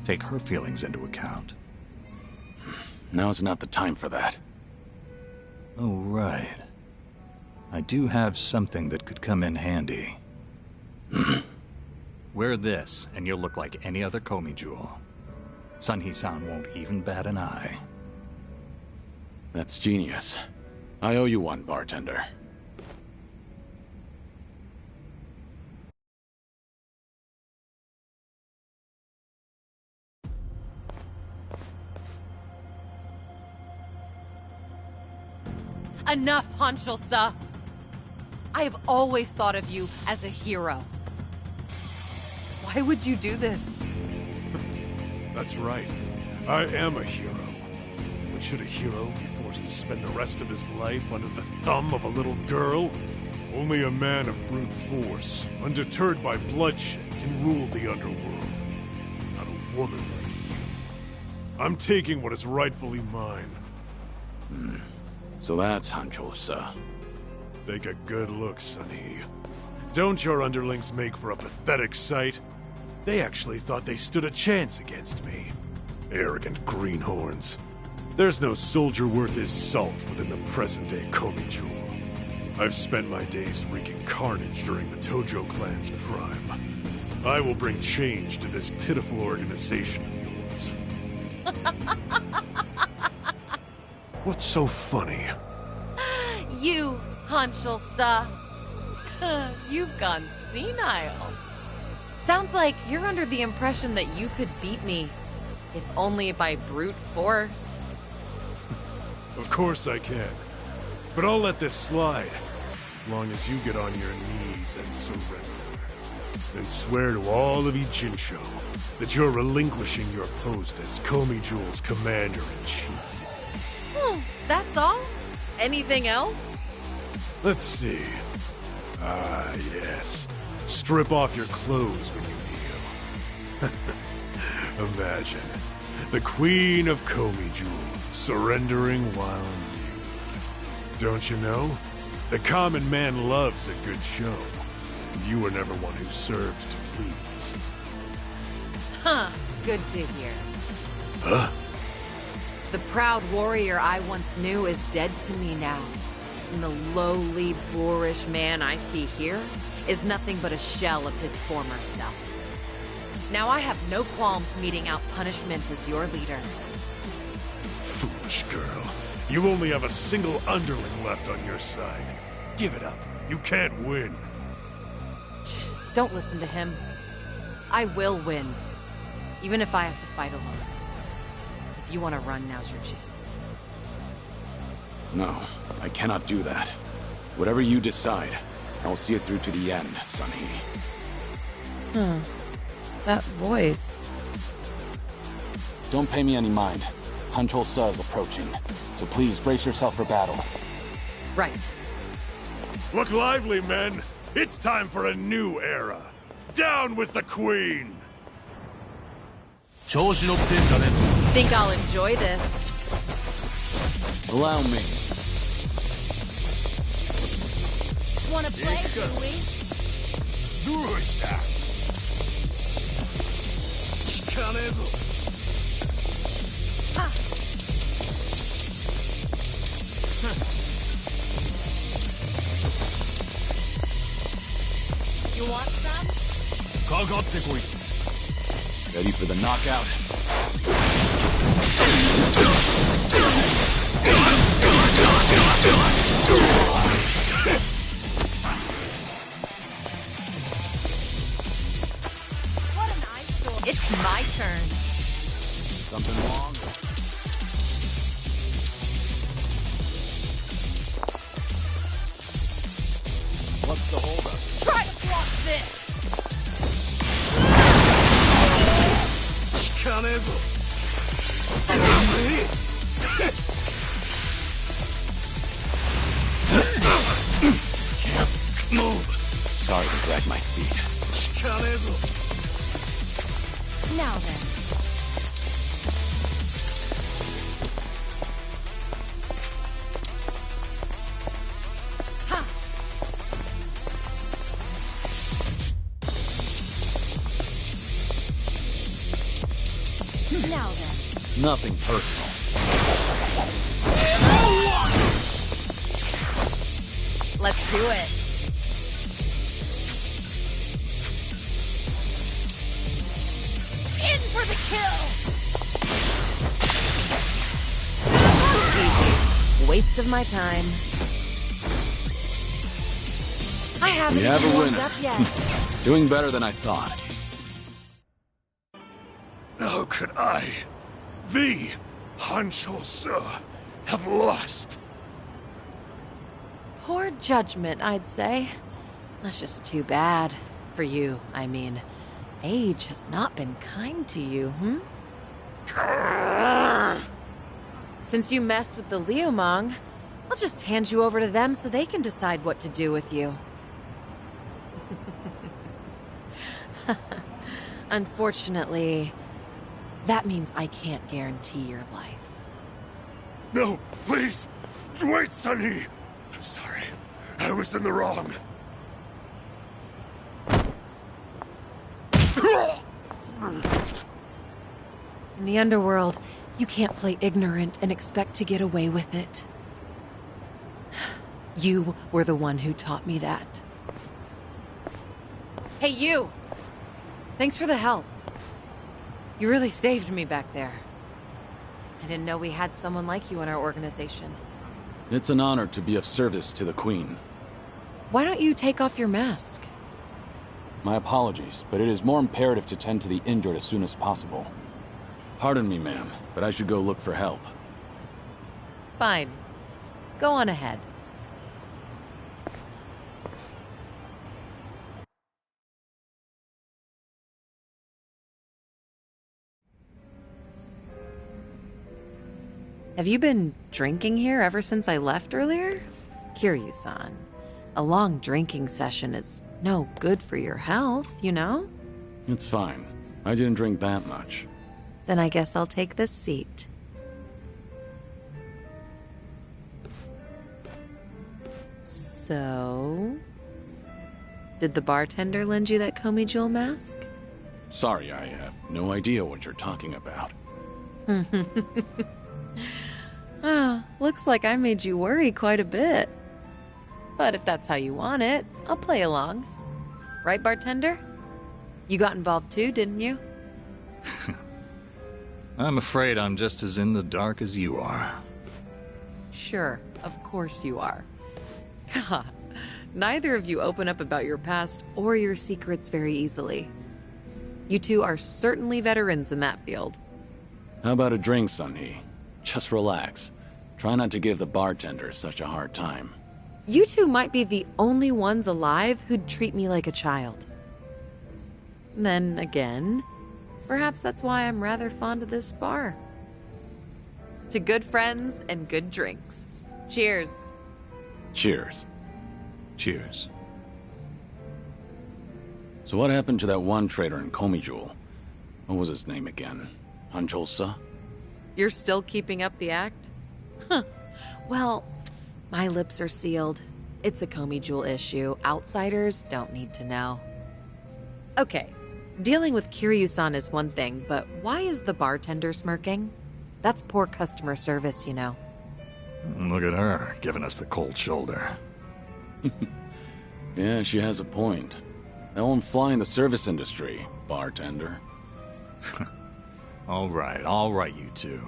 Take her feelings into account. Now's not the time for that. Oh, right. I do have something that could come in handy. Wear this, and you'll look like any other Komi jewel. Sun-Hee-san won't even bat an eye. That's genius. I owe you one, bartender. Enough, Hanshul-sa! I have always thought of you as a hero. Why would you do this? That's right. I am a hero. But should a hero be forced to spend the rest of his life under the thumb of a little girl? Only a man of brute force, undeterred by bloodshed, can rule the underworld. Not a woman like you. I'm taking what is rightfully mine. So that's Hanchul-sa. Take a good look, Sunny. Don't your underlings make for a pathetic sight? They actually thought they stood a chance against me. Arrogant greenhorns. There's no soldier worth his salt within the present-day Komi Jewel. I've spent my days wreaking carnage during the Tojo clan's prime. I will bring change to this pitiful organization of yours. What's so funny? You, Hanshul-sa. You've gone senile. Sounds like you're under the impression that you could beat me, if only by brute force. Of course I can. But I'll let this slide, as long as you get on your knees and surrender. And swear to all of Ijincho that you're relinquishing your post as Komi Jewel's commander-in-chief. That's all? Anything else? Let's see. Ah, yes. Strip off your clothes when you kneel. Imagine. The Queen of Komi Jewel surrendering while nude. Don't you know? The common man loves a good show. You were never one who served to please. Huh. Good to hear. Huh? The proud warrior I once knew is dead to me now. And the lowly, boorish man I see here is nothing but a shell of his former self. Now I have no qualms meting out punishment as your leader. Foolish girl. You only have a single underling left on your side. Give it up. You can't win. Shh, don't listen to him. I will win. Even if I have to fight alone. If you want to run, now's your chance. No, I cannot do that. Whatever you decide, I'll see it through to the end, Sunny. That voice. Don't pay me any mind. Hanchul-sa is approaching, so please brace yourself for battle. Right. Look lively, men. It's time for a new era. Down with the Queen! Think I'll enjoy this. Allow me. Wanna play, do we? Ha! You want some? Ready for the knockout? What an eyesore. It's my turn. Something wrong? What's the holdup? Try to block this! Can't move. Sorry to drag my feet. Now then. Ha! Now then. Nothing personal. Let's do it. In for the kill! Easy. Waste of my time. I haven't We have a warmed winner. up yet. Doing better than I thought. How could I, the Hancho Sir, have lost? Poor judgment, I'd say. That's just too bad. For you, I mean. Age has not been kind to you, Since you messed with the Liumang, I'll just hand you over to them so they can decide what to do with you. Unfortunately, that means I can't guarantee your life. No, please! Wait, Sunny! I'm sorry. I was in the wrong. In the underworld, you can't play ignorant and expect to get away with it. You were the one who taught me that. Hey, you! Thanks for the help. You really saved me back there. I didn't know we had someone like you in our organization. It's an honor to be of service to the Queen. Why don't you take off your mask? My apologies, but it is more imperative to tend to the injured as soon as possible. Pardon me, ma'am, but I should go look for help. Fine. Go on ahead. Have you been drinking here ever since I left earlier? Kiryu-san, a long drinking session is no good for your health, you know? It's fine. I didn't drink that much. Then I guess I'll take this seat. So... did the bartender lend you that Komi Jewel mask? Sorry, I have no idea what you're talking about. Ah, looks like I made you worry quite a bit. But if that's how you want it, I'll play along. Right, bartender? You got involved too, didn't you? I'm afraid I'm just as in the dark as you are. Sure, of course you are. God, neither of you open up about your past or your secrets very easily. You two are certainly veterans in that field. How about a drink, Sunhee? Just relax. Try not to give the bartender such a hard time. You two might be the only ones alive who'd treat me like a child. Then again, perhaps that's why I'm rather fond of this bar. To good friends and good drinks. Cheers. Cheers. Cheers. So what happened to that one trader in Komi Jewel? What was his name again? Hancholsa? You're still keeping up the act? Huh. Well, my lips are sealed. It's a Komi Jewel issue. Outsiders don't need to know. Okay, dealing with Kiryu-san is one thing, but why is the bartender smirking? That's poor customer service, you know. Look at her, giving us the cold shoulder. Yeah, she has a point. That won't fly in the service industry, bartender. All right, you two.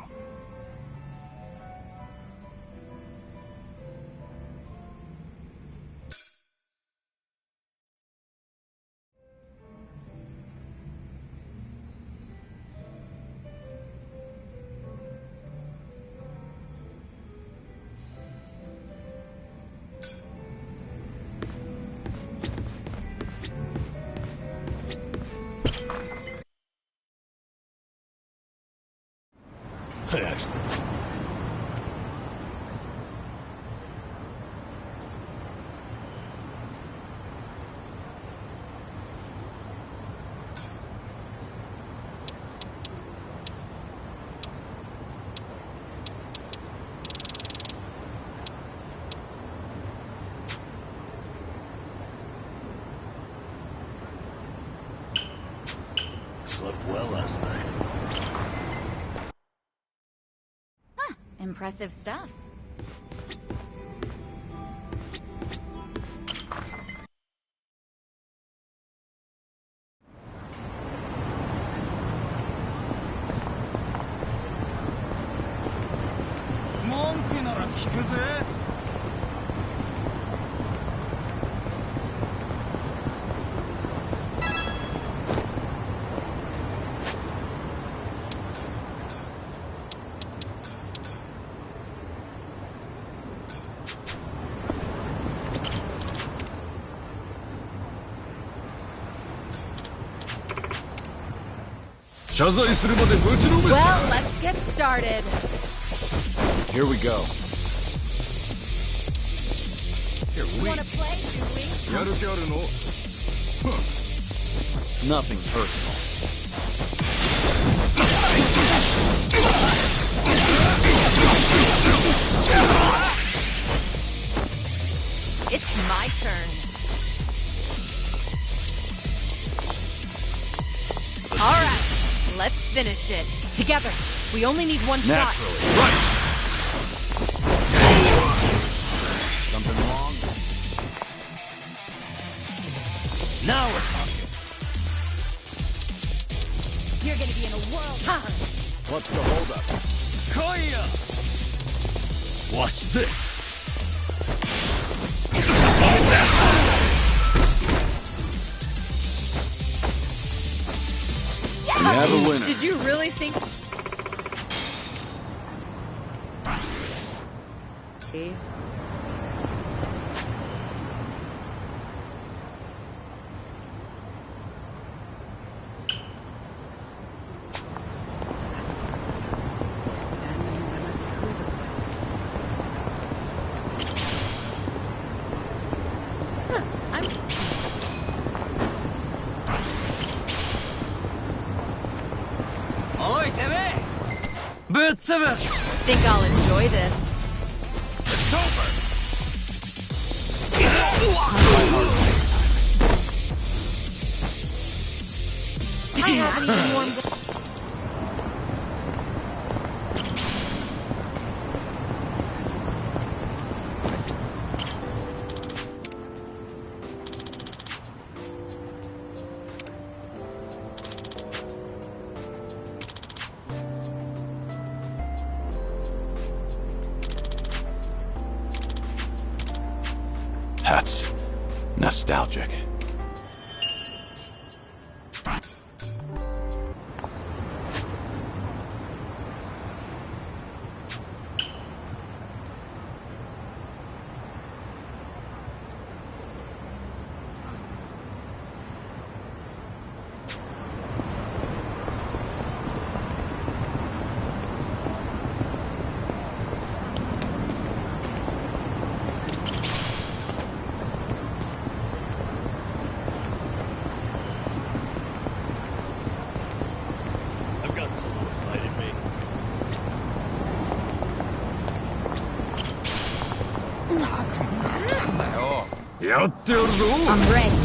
Excellent. Slept well last night. Impressive stuff. Well, let's get started. Here we go. Wanna play, do we? Nothing personal. It's my turn. All right, let's finish it. Together. We only need one shot. Right. Something wrong? now we're talking. You're gonna be in a world of hurt. What's the holdup? Koya! Watch this. We have a winner. Did you really think... See? Think I'll enjoy this. It's over. I haven't even warmed the... That's nostalgic. I've got someone fighting me. I'm ready.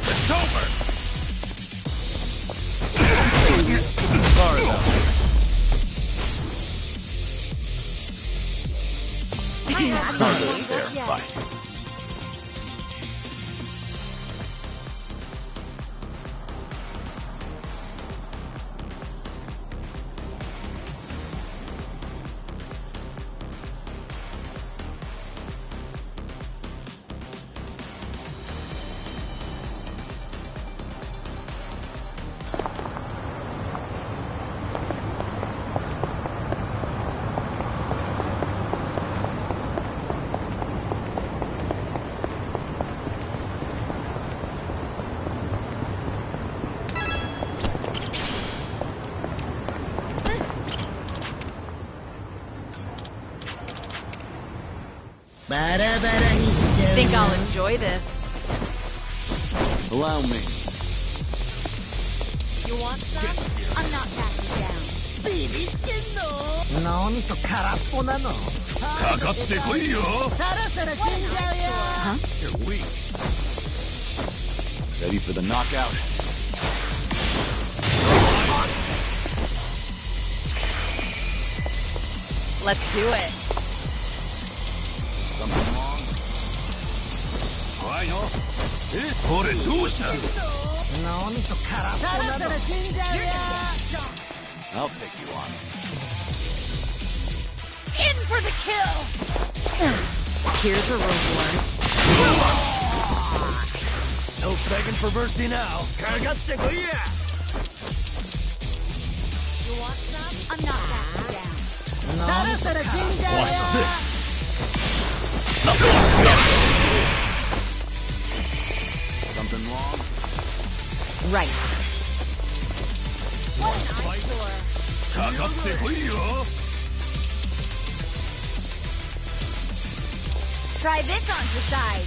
It's over. Sorry though. Hardly a fair fight. Think I'll enjoy this. Allow me. You want some? I'm not backing down. 脳みそ空っぽなの。かかってこいよ。そろそろ死んじゃうよ。 You're weak. Ready for the knockout? Let's do it. Something wrong? 怖いの？これどうした？脳みそ空っぽなの。そろそろ死んじゃうよ。 I'll take you on. In for the kill! Here's a reward. No begging for mercy now. かかってこいや。You want some? I'm not backing down. そろそろ死んじゃうよ。 Watch this. Something wrong? Right. かかってこいよ。 Try this on the side.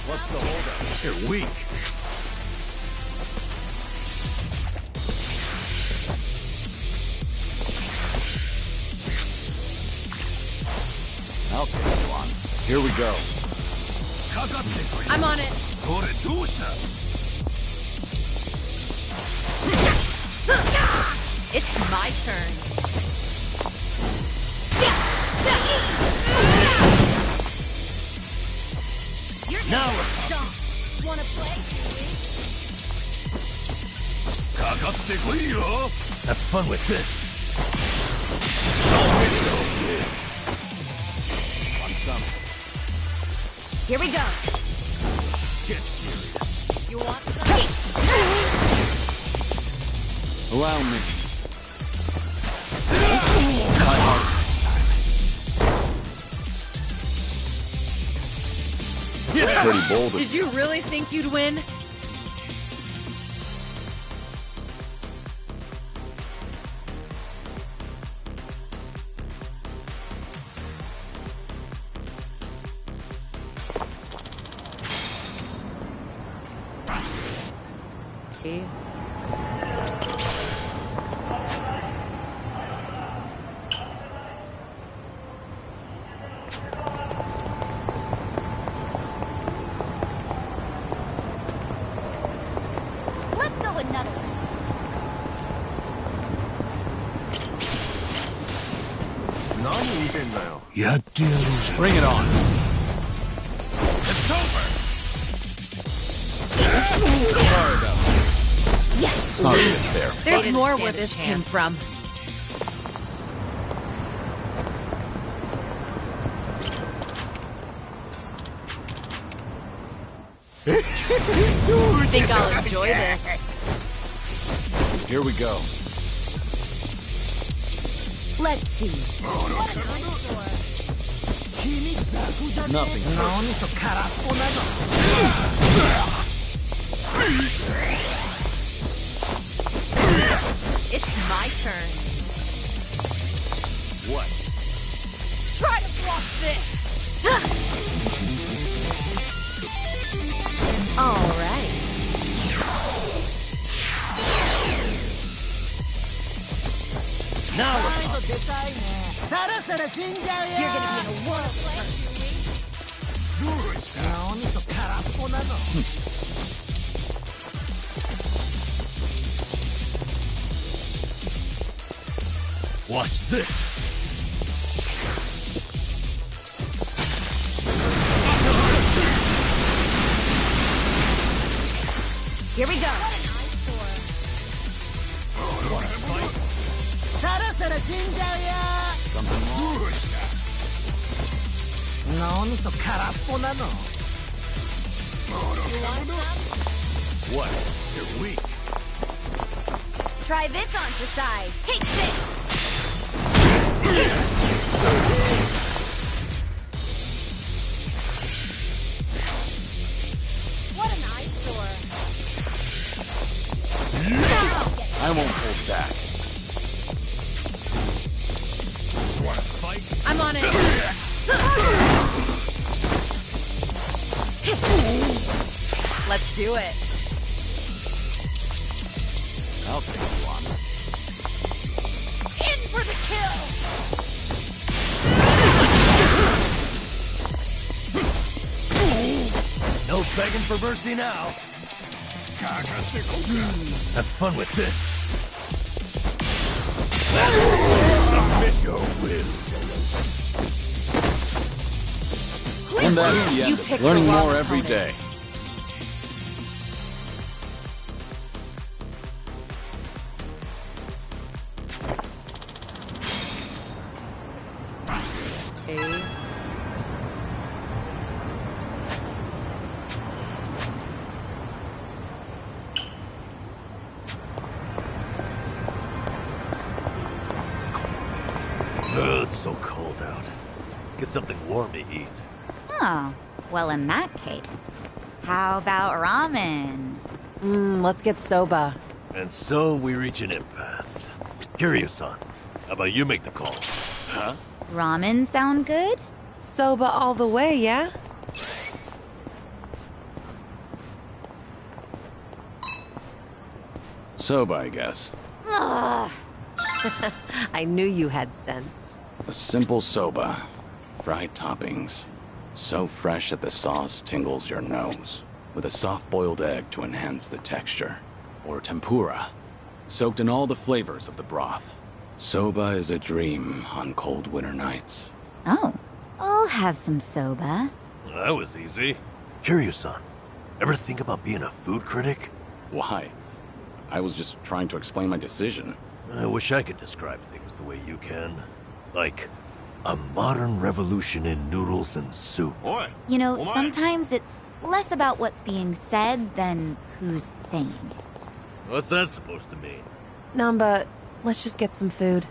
What's the holdup? You're weak. I'll take you on. Here we go. かかってこい。 I'm on it. これどうした？ It's my turn. Now Wanna play? かかってこいよ。Have fun with this. On some. Here we go. Get serious. You want some? Allow me. Try harder this time. Pretty bold of Did you really think you'd win? Let's go another. Bring it on. It's over. Sorry about that. Yes. Sorry it's there. There's didn't more stand where a this came chance. from. Think I'll enjoy this. Here we go. Let's see. Nothing. 脳みそ空っぽなの。 It's my turn. What? Try to block this. All right. Now でかいね。そろそろ死んじゃうよ。 You're gonna be in a world of hurt. 脳みそ空っぽなの。 watch this. Here we go. そろそろ死んじゃうよ。 Something wrong? 脳みそ空っぽなの。 What? You're weak. Try this on the side. Take this. What an eyesore. I won't hold back. Let's do it. I'll take you on. In for the kill! No begging for mercy now. Have fun with this. Submit your will. And that's the You end of picked it. Learning the wrong more every day. opponents. Okay. It's so cold out. Let's get something warm to eat. Oh, well, in that case, how about ramen? Let's get soba. And so we reach an impasse. Kiryu-san, how about you make the call? Huh? Ramen sound good? Soba all the way, yeah? Soba, I guess. Ugh. I knew you had sense. A simple soba. Fried toppings. So fresh that the sauce tingles your nose. With a soft-boiled egg to enhance the texture. Or tempura. Soaked in all the flavors of the broth. Soba is a dream on cold winter nights. Oh, I'll have some soba. Well, that was easy. Kiryu-san, ever think about being a food critic? Why? I was just trying to explain my decision. I wish I could describe things the way you can. Like, a modern revolution in noodles and soup. You know, sometimes it's less about what's being said than who's saying it. What's that supposed to mean? Namba, let's just get some food.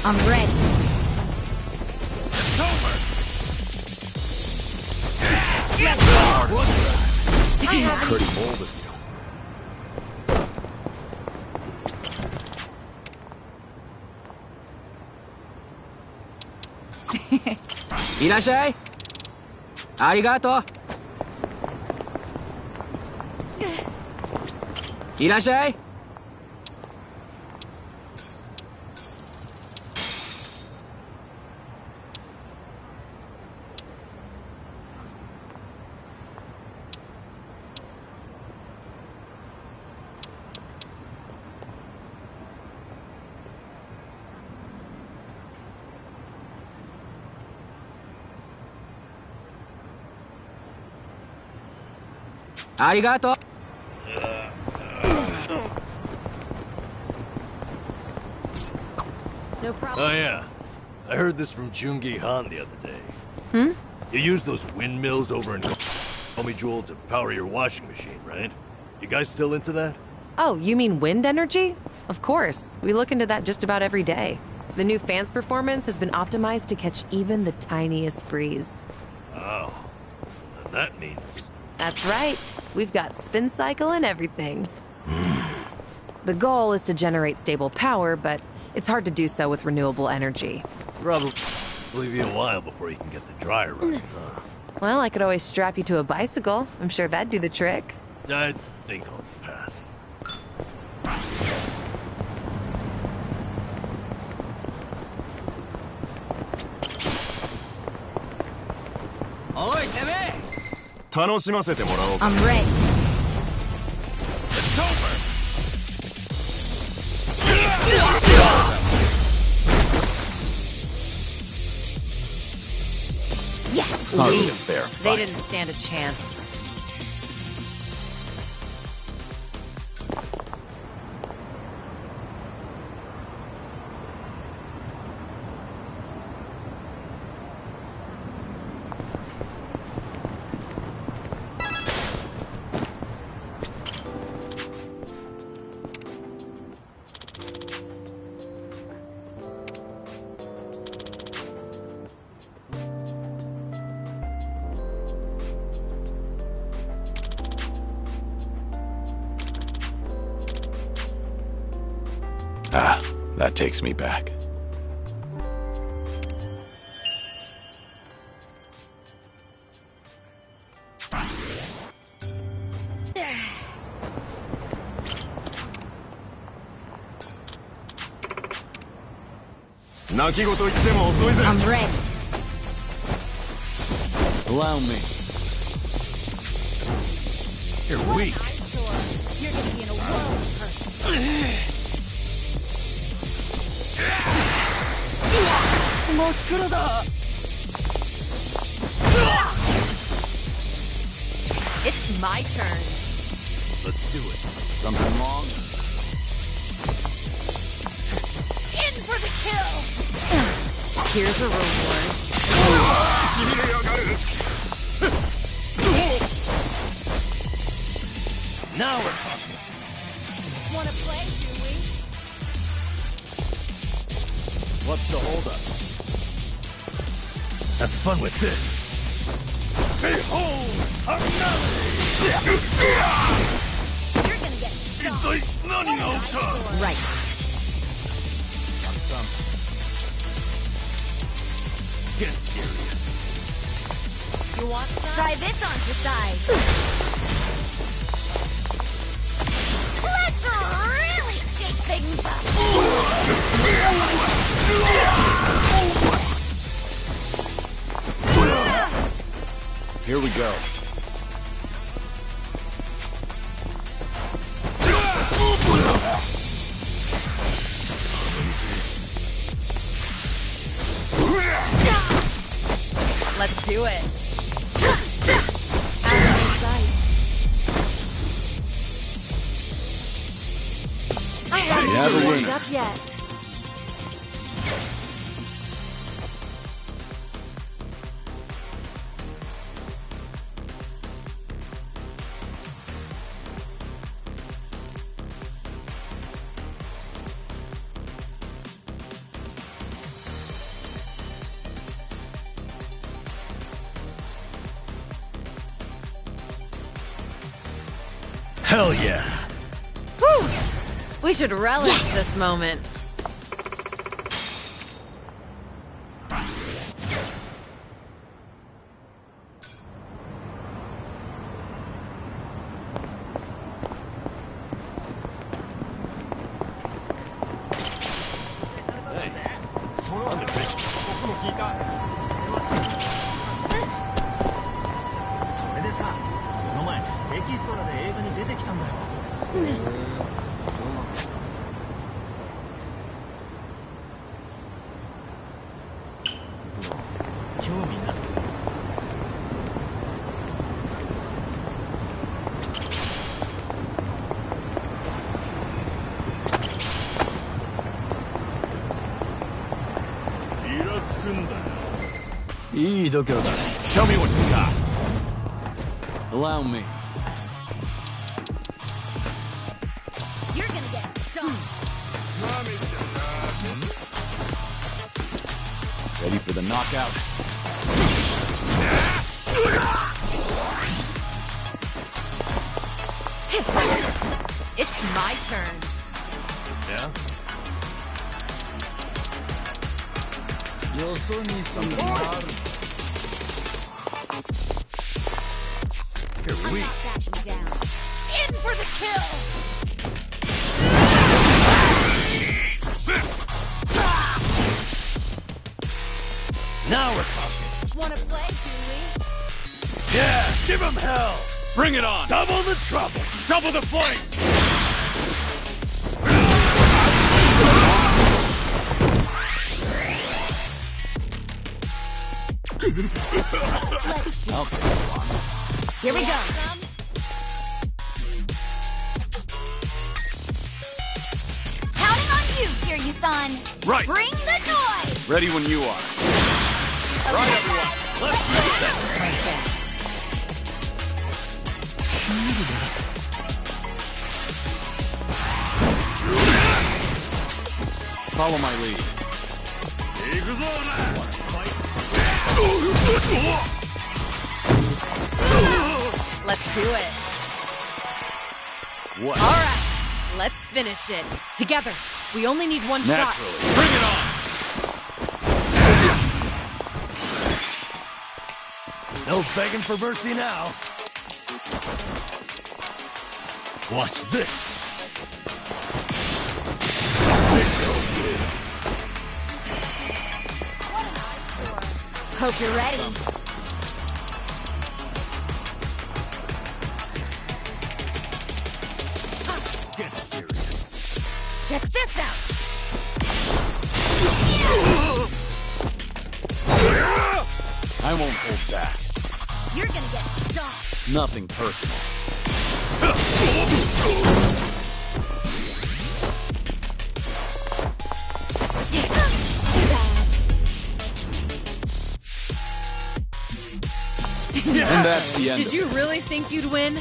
I'm ready. Pretty bold of you. いらっしゃい。ありがとう。いらっしゃい。ありがとう。 No problem. Oh yeah, I heard this from Jungi Han the other day. You use those windmills over in Komi Jewel to power your washing machine, right? You guys still into that? Oh, you mean wind energy? Of course. We look into that just about every day. The new fan's performance has been optimized to catch even the tiniest breeze. Oh, and that means... That's right. We've got spin cycle and everything. The goal is to generate stable power, but it's hard to do so with renewable energy. Probably be a while before you can get the dryer running, huh? Well, I could always strap you to a bicycle. I'm sure that'd do the trick. I think I'll pass. I'm ready. It's over! Yes! Not really a fair They fight. didn't stand a chance. Ah, that takes me back. I'm ready. Allow me. You're weak. You're gonna be in a world of hurt. It's my turn. Let's do it. Something wrong? In for the kill! Here's a reward. Now we're talking. Wanna play, do we? What's the holdup? Have fun with this. Behold our melody! You're gonna get right. Get serious. You want some? Try this on for size. Let's really shake things up. Here we go. Let's do it. I haven't have a warmed winner. up yet. Hell yeah. Whew. We should relish this moment. Show me what you got. Allow me. You're gonna get stumped. Ready for the knockout? It's my turn. Yeah? You're weak. Backing down. In for the kill! Now we're talking. Wanna play, do we? Yeah, give him hell. Bring it on! Double the trouble. Double the fight. I'll take one. Here we go. Counting on you, Kiryu-san. Right. Bring the noise. Ready when you are. Right, everyone. Let's do this. Follow my lead. Let's do it. What? All right, let's finish it. Together. We only need one Naturally. shot. Bring it on! No begging for mercy now. Watch this. Hope you're ready. Get serious. Check this out. I won't hold back. You're gonna get stomped. Nothing personal. And that's the end. Did you really think you'd win?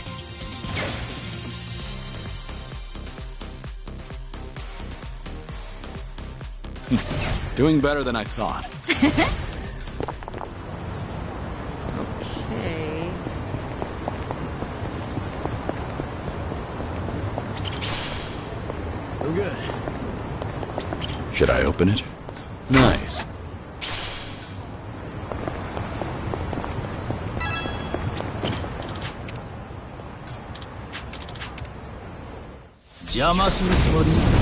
Doing better than I thought. Okay. I'm good. Should I open it? Nice.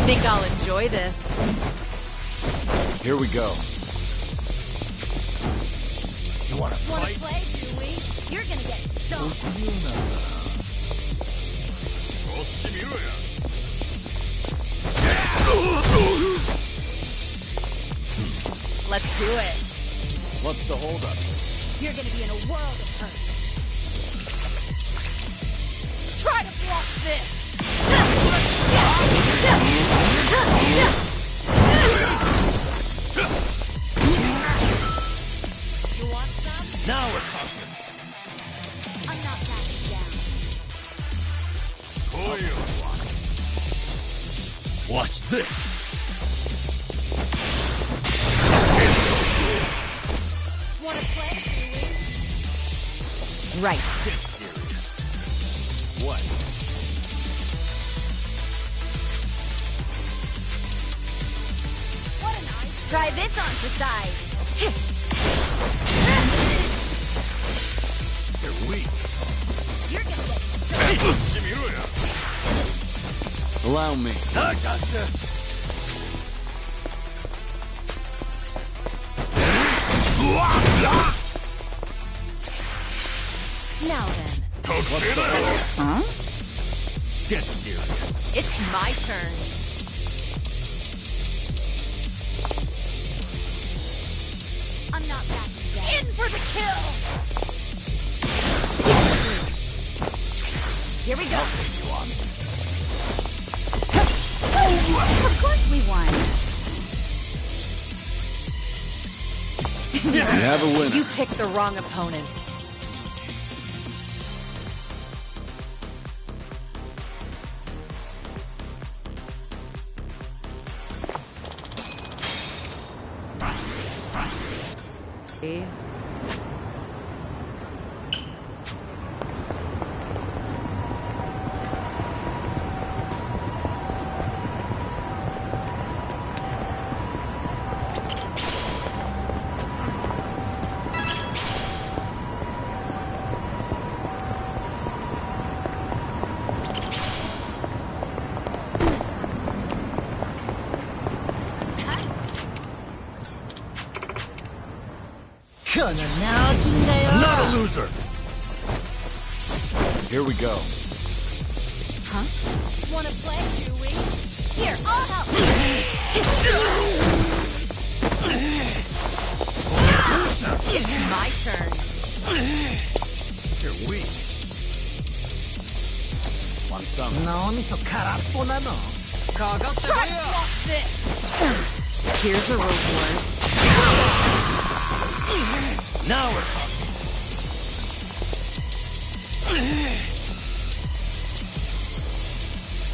Think I'll enjoy this. Here we go. You wanna Wanna fight? play, do we? You're gonna get stomped. Let's do it. What's the holdup? You're gonna be in a world of hurt. Try to block this. You want some? Now we're talking. I'm not backing down. Watch this. Wanna play, do we? Right. Get serious. What? What a nice. Try this on the side. They're weak. You're gonna get Hey! Allow me. I gotcha. Now then. Huh? Get serious. It's my turn. I'm not backing down. In for the kill! Here we go. Of course we won. We have a winner. You picked the wrong opponent. See? Not a loser. Here we go. Huh? Wanna play, do we? Here, I'll help. It's my turn. You're weak. Want some? 脳みそ空っぽなの Try to block this. Here's a reward. Now we're talking.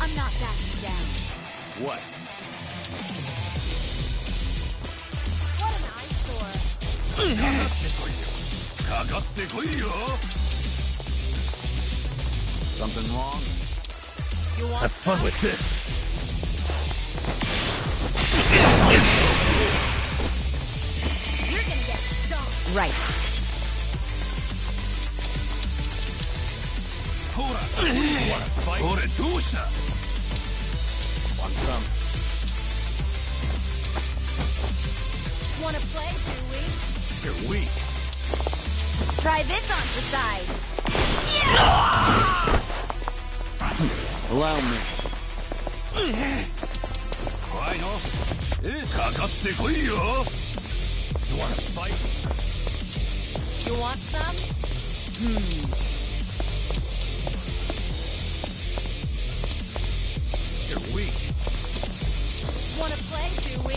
I'm not backing down. What? What an eyesore. かかってこいよ. Something wrong? You want Have fun with this. You're gonna get stomped. Right. Wanna fight? Want some? Wanna play, do we? You're weak. Try this on the side. Allow me. 怖いのかかってこいよ You wanna fight? You want some? You're weak. Wanna play, do we?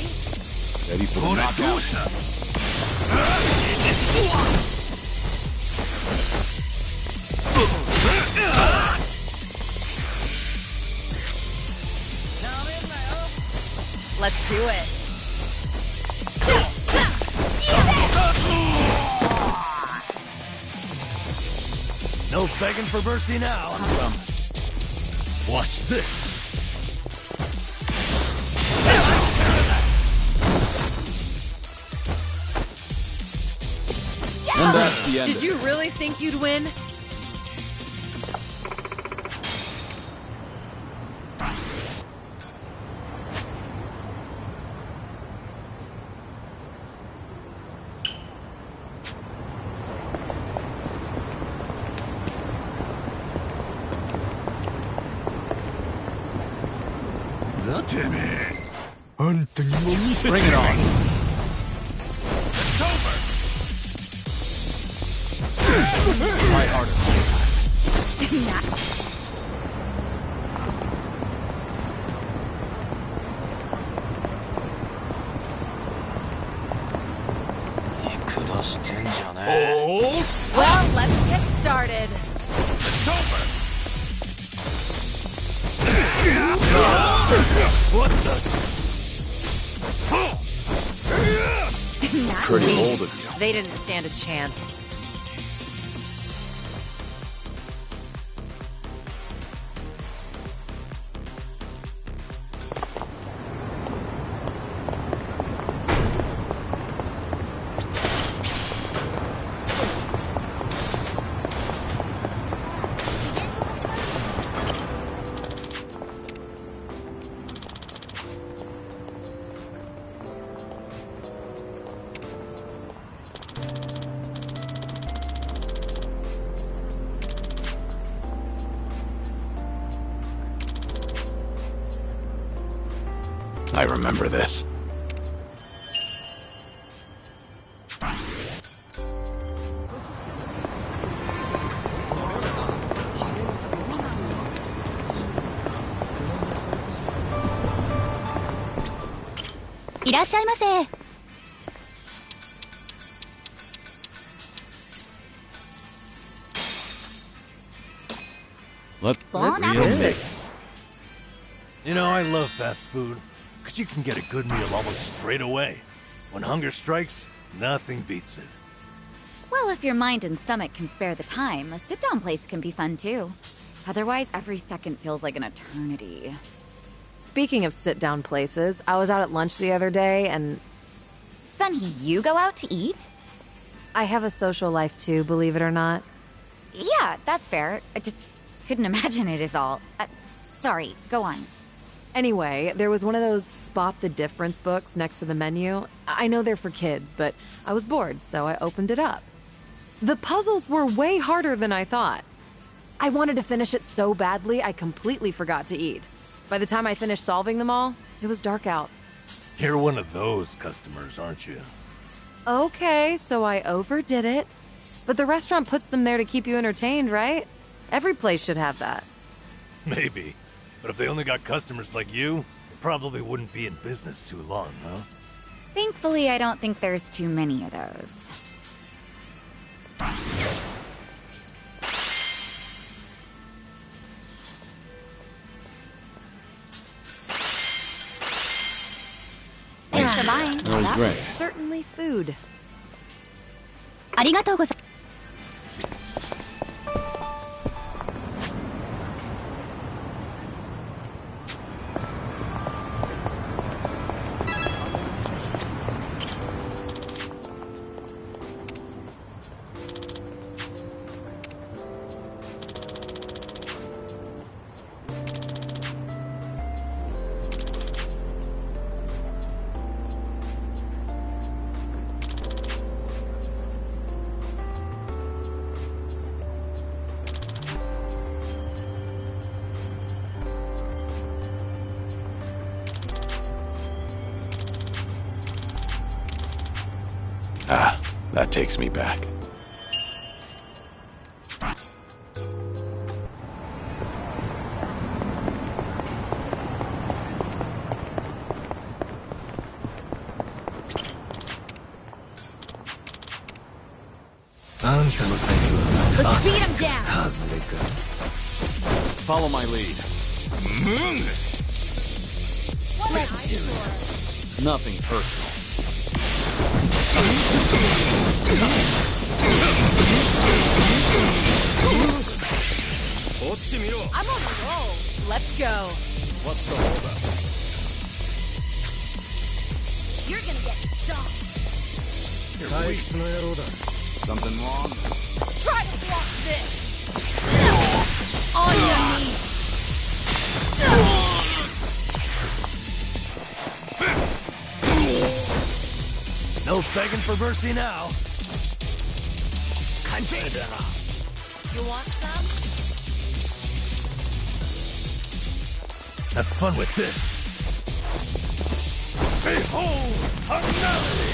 Ready for the knockout? Let's do it. No begging for mercy now. Watch this. And that's the end Did of you it. really think you'd win? Bring it on. It's over. Try harder. Oh, Well, let's get started. it's over. What the? Pretty bold of you. They didn't stand a chance. I remember this. Let's Hey. You know, I love fast food, because you can get a good meal almost straight away. When hunger strikes, nothing beats it. Well, if your mind and stomach can spare the time, a sit-down place can be fun too. Otherwise, every second feels like an eternity. Speaking of sit-down places, I was out at lunch the other day, and Sunny, you go out to eat? I have a social life too, believe it or not. Yeah, that's fair. I just couldn't imagine it is all. Sorry, go on. Anyway, there was one of those spot the difference books next to the menu. I know they're for kids, but I was bored, so I opened it up. The puzzles were way harder than I thought. I wanted to finish it so badly, I completely forgot to eat. By the time I finished solving them all, it was dark out. You're one of those customers, aren't you? Okay, so I overdid it. But the restaurant puts them there to keep you entertained, right? Every place should have that. Maybe. But if they only got customers like you, they probably wouldn't be in business too long, huh? Thankfully, I don't think there's too many of those. Thanks for buying. That was That great. was certainly food. ありがとうございます。Ah, that takes me back. Let's beat him down. Follow my lead. Let's do it. Nothing personal. I'm on a roll. Let's go. What's the holdup? You're gonna get stomped. Something wrong? Try to block this. On your knees. No begging for mercy now. You want some? Have fun with this. Behold, finality!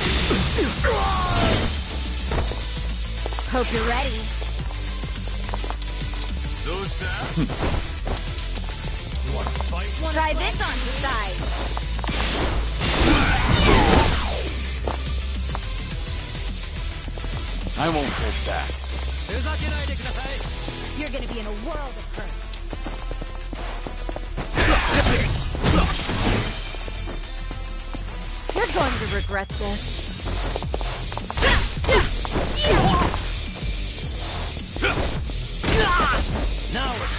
Hope you're ready. Those that? You want to fight? Try this on the side. I won't hold back. You're gonna be in a world of hurt. You're going to regret this. Now we're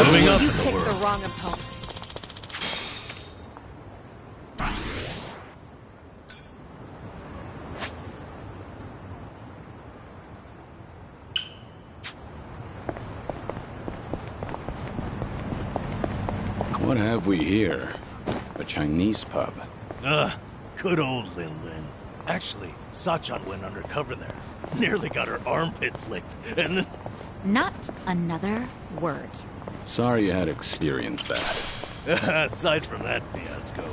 moving up You in the picked world. the wrong opponent. What have we here? A Chinese pub. Good old Lin Lin. Actually, Sachan went undercover there. Nearly got her armpits licked, and then... Not another word. Sorry you had experienced that. aside from that fiasco,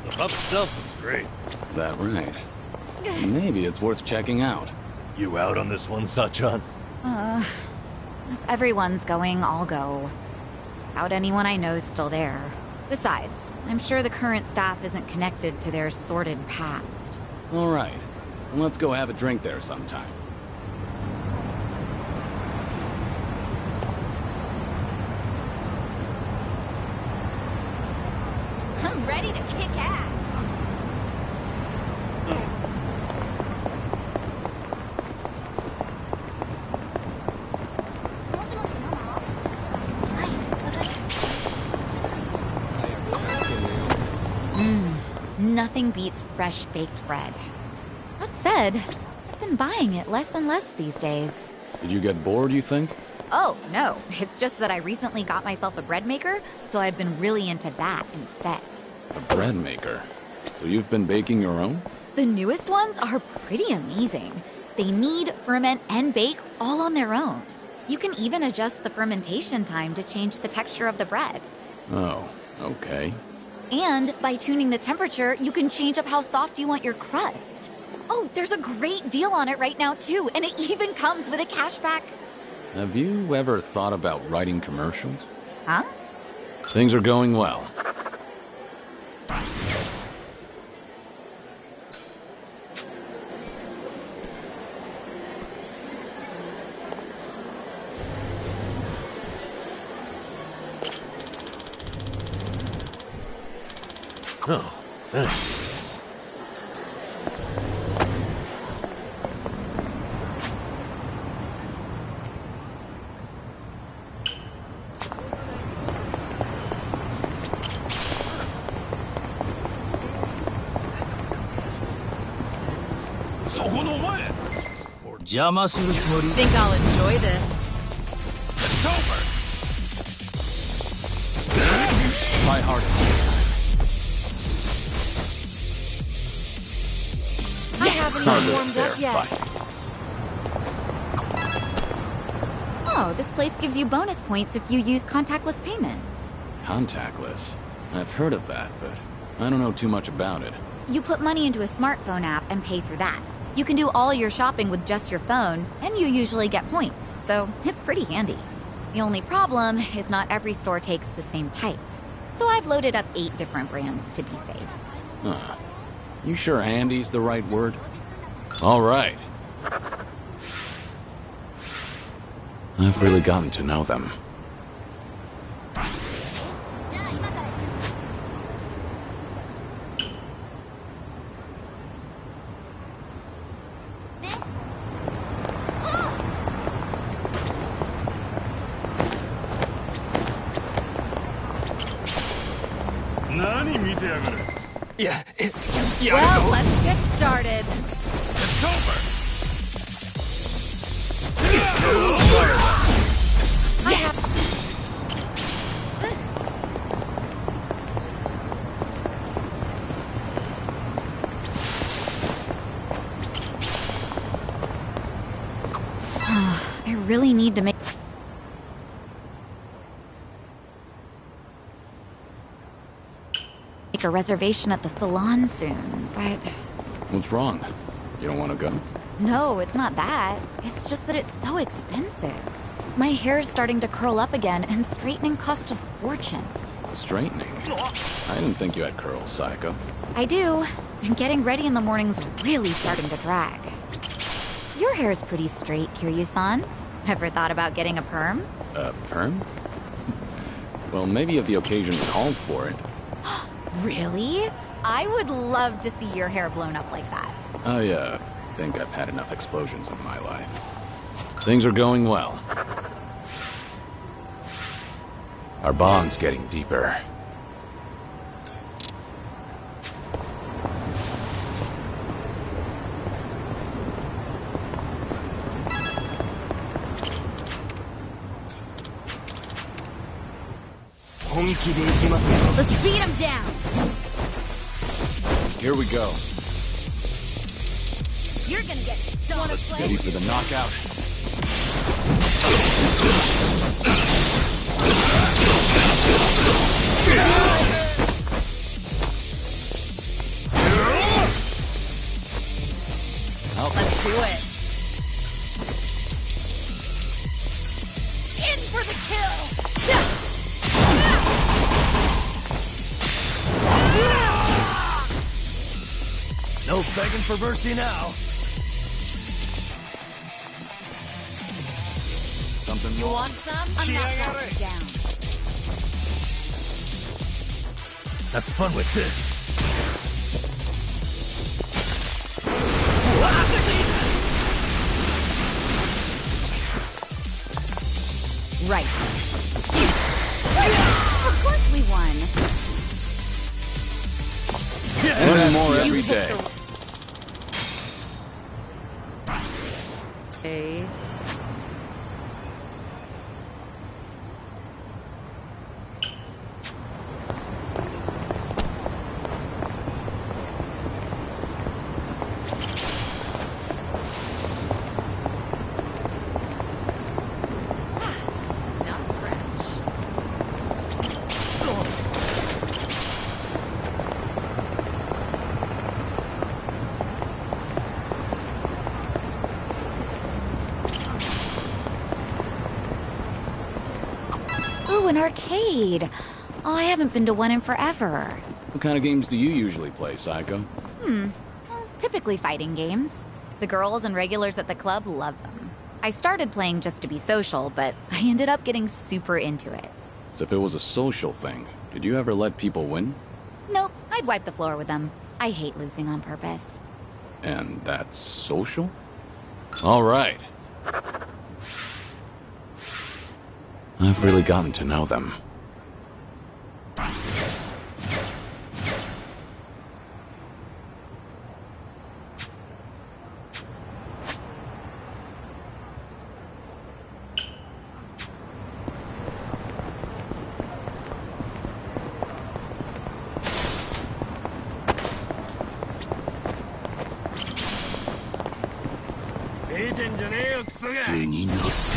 the pub itself was great. That right? Maybe it's worth checking out. You out on this one, Sachan? If everyone's going, I'll go. Doubt anyone I know's still there. Besides, I'm sure the current staff isn't connected to their sordid past. All right. Let's go have a drink there sometime. I'm ready to kick ass. Nothing beats fresh baked bread. That said, I've been buying it less and less these days. Did you get bored, you think? Oh, no. It's just that I recently got myself a bread maker, so I've been really into that instead. A bread maker? So you've been baking your own? The newest ones are pretty amazing. They knead, ferment, and bake all on their own. You can even adjust the fermentation time to change the texture of the bread. Oh, okay. And by tuning the temperature, you can change up how soft you want your crust. Oh, there's a great deal on it right now, too, and it even comes with a cashback. Have you ever thought about writing commercials? Huh? Things are going well. Oh, thanks. Think I'll enjoy this. Try hard. I haven't Harder even warmed there, up yet. bye. Oh, this place gives you bonus points if you use contactless payments. Contactless? I've heard of that, but I don't know too much about it. You put money into a smartphone app and pay through that. You can do all your shopping with just your phone, and you usually get points, so it's pretty handy. The only problem is not every store takes the same type. So I've loaded up 8 different brands to be safe. Huh. You sure handy's the right word? All right. I've really gotten to know them. Well, let's get started. It's over! I have... I really need to make a reservation at the salon soon, but... What's wrong? You don't want to go? No, it's not that. It's just that it's so expensive. My hair's starting to curl up again, and straightening costs a fortune. Straightening? I didn't think you had curls, Psycho. I do, and getting ready in the morning's really starting to drag. Your hair's pretty straight, Kiryu-san. Ever thought about getting a perm? A perm? Well, maybe if the occasion called for it. Really? I would love to see your hair blown up like that. I think I've had enough explosions in my life. Things are going well. Our bond's getting deeper. Let's beat him down! Here we go. You're gonna get stoned. Ready for the knockout. Let's do it. In for the kill! No begging for mercy now. Something You wrong? want some? I'm not backing down. Have fun with this. Right. Of course we won. Learning more every day. Hey. Not a scratch. Ooh, an arcade. Oh, I haven't been to one in forever. What kind of games do you usually play, Psycho? Well, typically fighting games. The girls and regulars at the club love them. I started playing just to be social, but I ended up getting super into it. So if it was a social thing, did you ever let people win? Nope, I'd wipe the floor with them. I hate losing on purpose. And that's social? All right. I've really gotten to know them.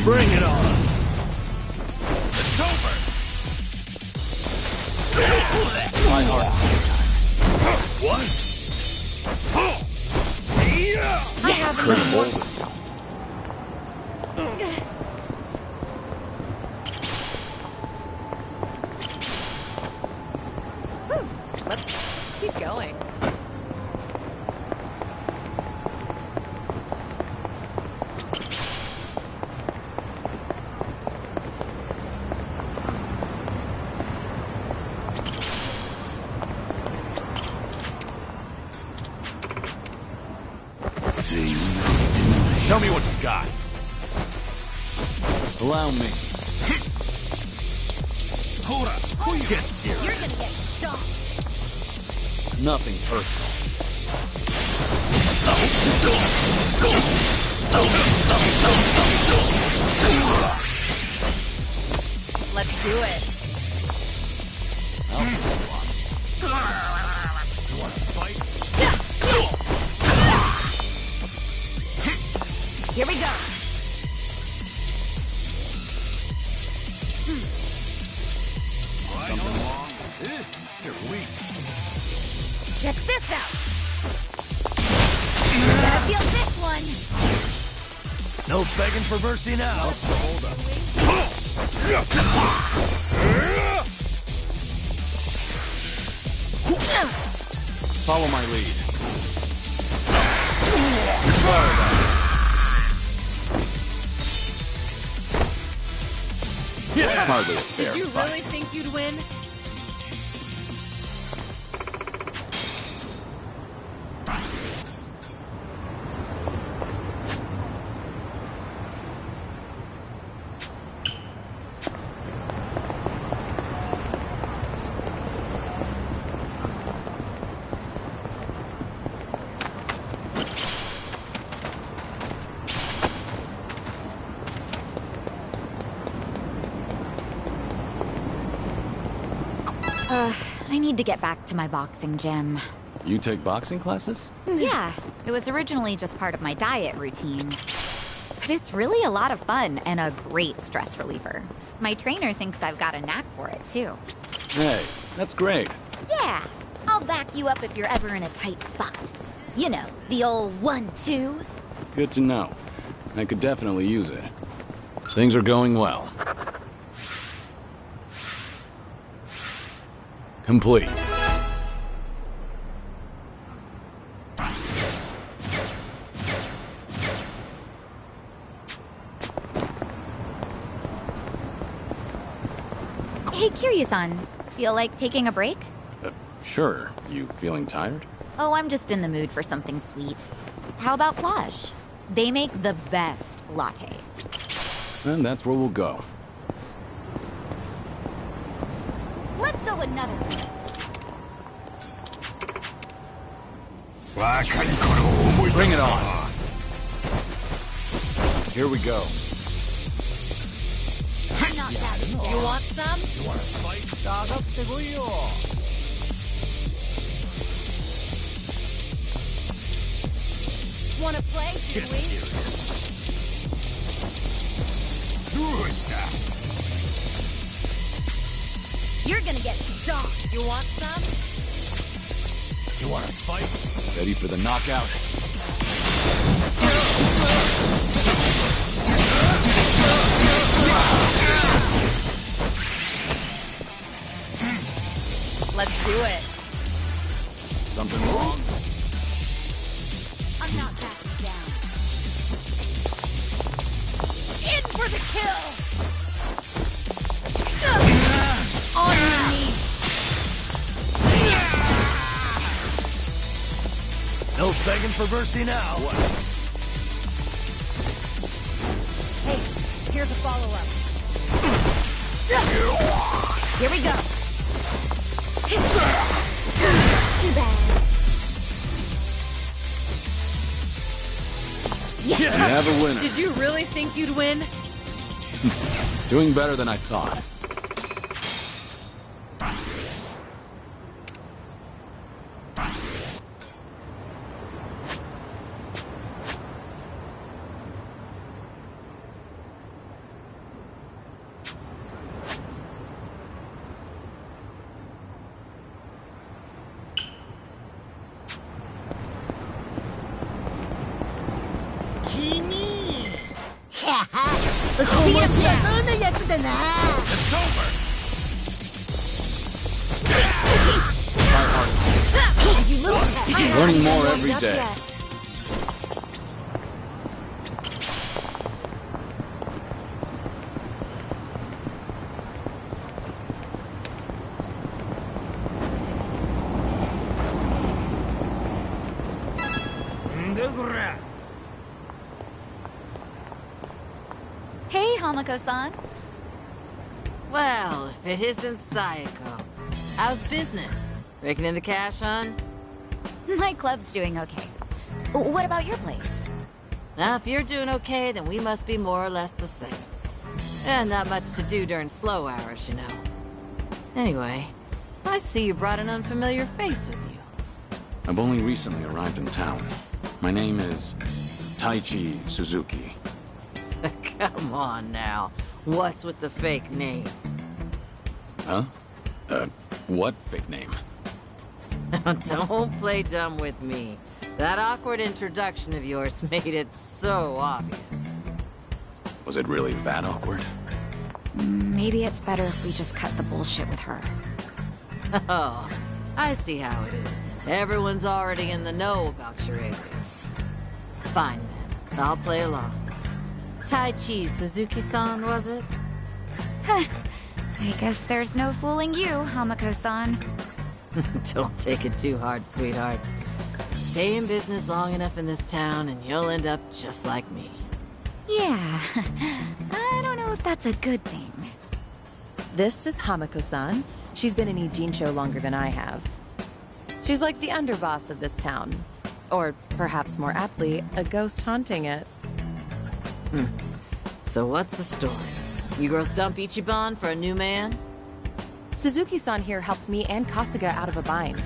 Bring it on. heart at the What? I have same time. another one. Let's keep going. Show me what you got. Allow me. Hold up. Get serious. You're gonna get stomped. Nothing personal. Let's do it. Here we go. You're weak. Check this out. Gotta feel this one. No begging for mercy now. Follow my lead. Hardly a fair Did you fight. really think you'd win? I need to get back to my boxing gym. You take boxing classes? Yeah, it was originally just part of my diet routine. But it's really a lot of fun and a great stress reliever. My trainer thinks I've got a knack for it, too. Hey, that's great. Yeah, I'll back you up if you're ever in a tight spot. You know, the old 1-2. Good to know. I could definitely use it. Things are going well. Complete. Hey, Kiryu-san, feel like taking a break? Sure. You feeling tired? Oh, I'm just in the mood for something sweet. How about Plage? They make the best lattes. Then that's where we'll go. Let's go another one. Bring it on. Here we go. I'm not that bad. You want some? Wanna play, do we? You're gonna get stomped. You want some? You want to fight? Ready for the knockout? Let's do it. Something wrong? I'm not backing down. In for the kill! On your knees. No begging for mercy now. What? Hey, here's a follow-up. Here we go. Too bad. You have a winner. Did you really think you'd win? Doing better than I thought. It's over! Learning more every day. Hey, Hamako-san. Well, if it isn't Sayako. How's business? Raking in the cash, hon? My club's doing okay. What about your place? Now, if you're doing okay, then we must be more or less the same. And not much to do during slow hours, you know. Anyway, I see you brought an unfamiliar face with you. I've only recently arrived in town. My name is Taichi Suzuki. Come on now. What's with the fake name? Huh? What fake name? Don't play dumb with me. That awkward introduction of yours made it so obvious. Was it really that awkward? Maybe it's better if we just cut the bullshit with her. Oh, I see how it is. Everyone's already in the know about your alias. Fine then, I'll play along. Taichi Suzuki-san, was it? I guess there's no fooling you, Hamako-san. Don't take it too hard, sweetheart. Stay in business long enough in this town and you'll end up just like me. Yeah, I don't know if that's a good thing. This is Hamako-san. She's been in Ijincho longer than I have. She's like the underboss of this town. Or perhaps more aptly, a ghost haunting it. So what's the story? You girls dump Ichiban for a new man? Suzuki-san here helped me and Kasuga out of a bind.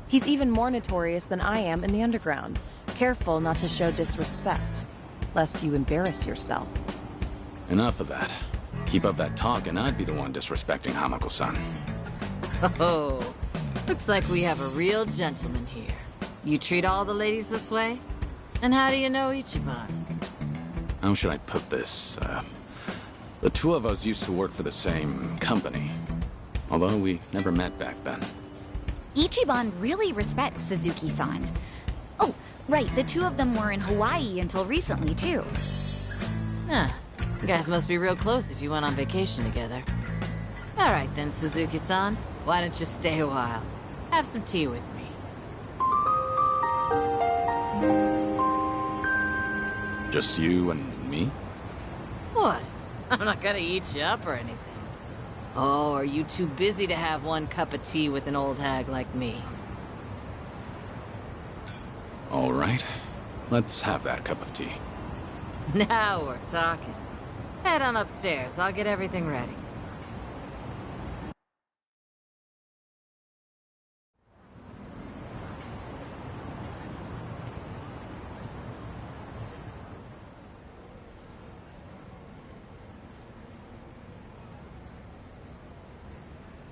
He's even more notorious than I am in the underground. Careful not to show disrespect, lest you embarrass yourself. Enough of that. Keep up that talk and I'd be the one disrespecting Hamako-san. Oh, looks like we have a real gentleman here. You treat all the ladies this way? And how do you know Ichiban? How should I put this? The two of us used to work for the same company. Although we never met back then. Ichiban really respects Suzuki-san. Oh, right, the two of them were in Hawaii until recently, too. Huh. You guys must be real close if you went on vacation together. All right then, Suzuki-san. Why don't you stay a while? Have some tea with me. Just you and me? What? I'm not gonna eat you up or anything. Oh, are you too busy to have one cup of tea with an old hag like me? All right. Let's have that cup of tea. Now we're talking. Head on upstairs. I'll get everything ready.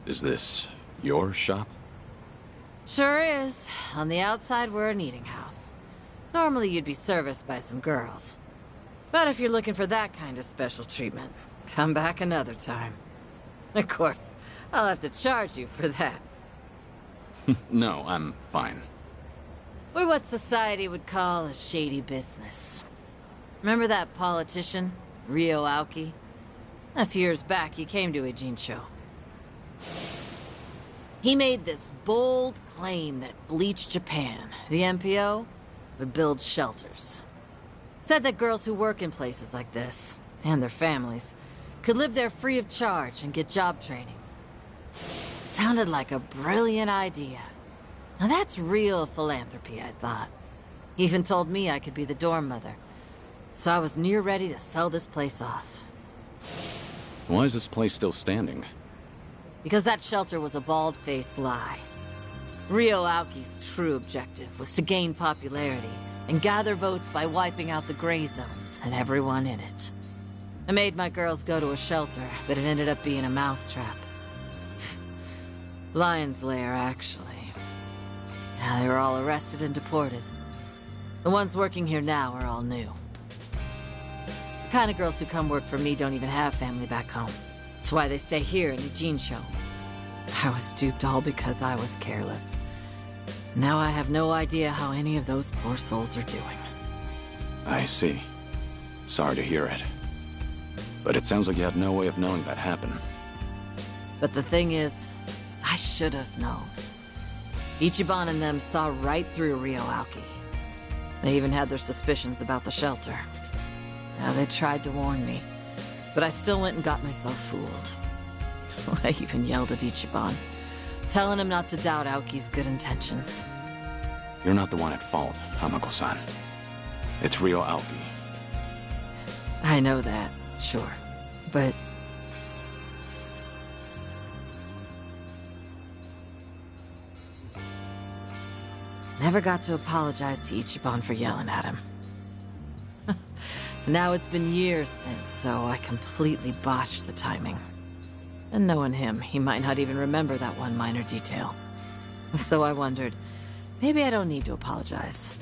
Is this your shop? Sure is. On the outside, we're an eating house. Normally, you'd be serviced by some girls. But if you're looking for that kind of special treatment, come back another time. Of course, I'll have to charge you for that. No, I'm fine. We're what society would call a shady business. Remember that politician, Ryo Aoki? A few years back, he came to Ijincho. He made this bold claim that Bleach Japan, the MPO, would build shelters. Said that girls who work in places like this, and their families, could live there free of charge and get job training. Sounded like a brilliant idea. Now that's real philanthropy, I thought. He even told me I could be the dorm mother. So I was near ready to sell this place off. Why is this place still standing? Because that shelter was a bald-faced lie. Ryo Aoki's true objective was to gain popularity and gather votes by wiping out the gray zones and everyone in it. I made my girls go to a shelter, but it ended up being a mousetrap. Lion's lair, actually. Yeah, they were all arrested and deported. The ones working here now are all new. kind of girls who come work for me don't even have family back home. That's why they stay here in Ijincho. I was duped all because I was careless. Now I have no idea how any of those poor souls are doing. I see. Sorry to hear it. But it sounds like you had no way of knowing that happened. But the thing is, I should have known. Ichiban and them saw right through Ryo Aoki. They even had their suspicions about the shelter. Now they tried to warn me, but I still went and got myself fooled. I even yelled at Ichiban, telling him not to doubt Aoki's good intentions. You're not the one at fault, Hamako-san. It's Ryo Aoki. I know that, sure, but... Never got to apologize to Ichiban for yelling at him. Now it's been years since, so I completely botched the timing. And knowing him, he might not even remember that one minor detail. So I wondered, maybe I don't need to apologize.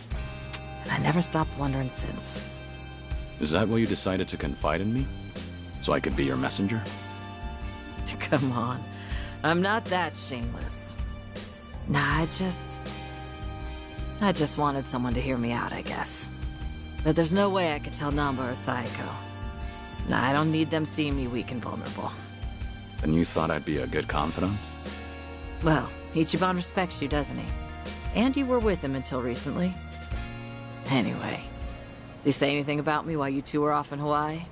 And I never stopped wondering since. Is that why you decided to confide in me? So I could be your messenger? Come on, I'm not that shameless. Nah, I just wanted someone to hear me out, I guess. But there's no way I could tell Namba or Saeko. Nah, I don't need them seeing me weak and vulnerable. And you thought I'd be a good confidant? Well, Ichiban respects you, doesn't he? And you were with him until recently. Anyway, did he say anything about me while you two were off in Hawaii?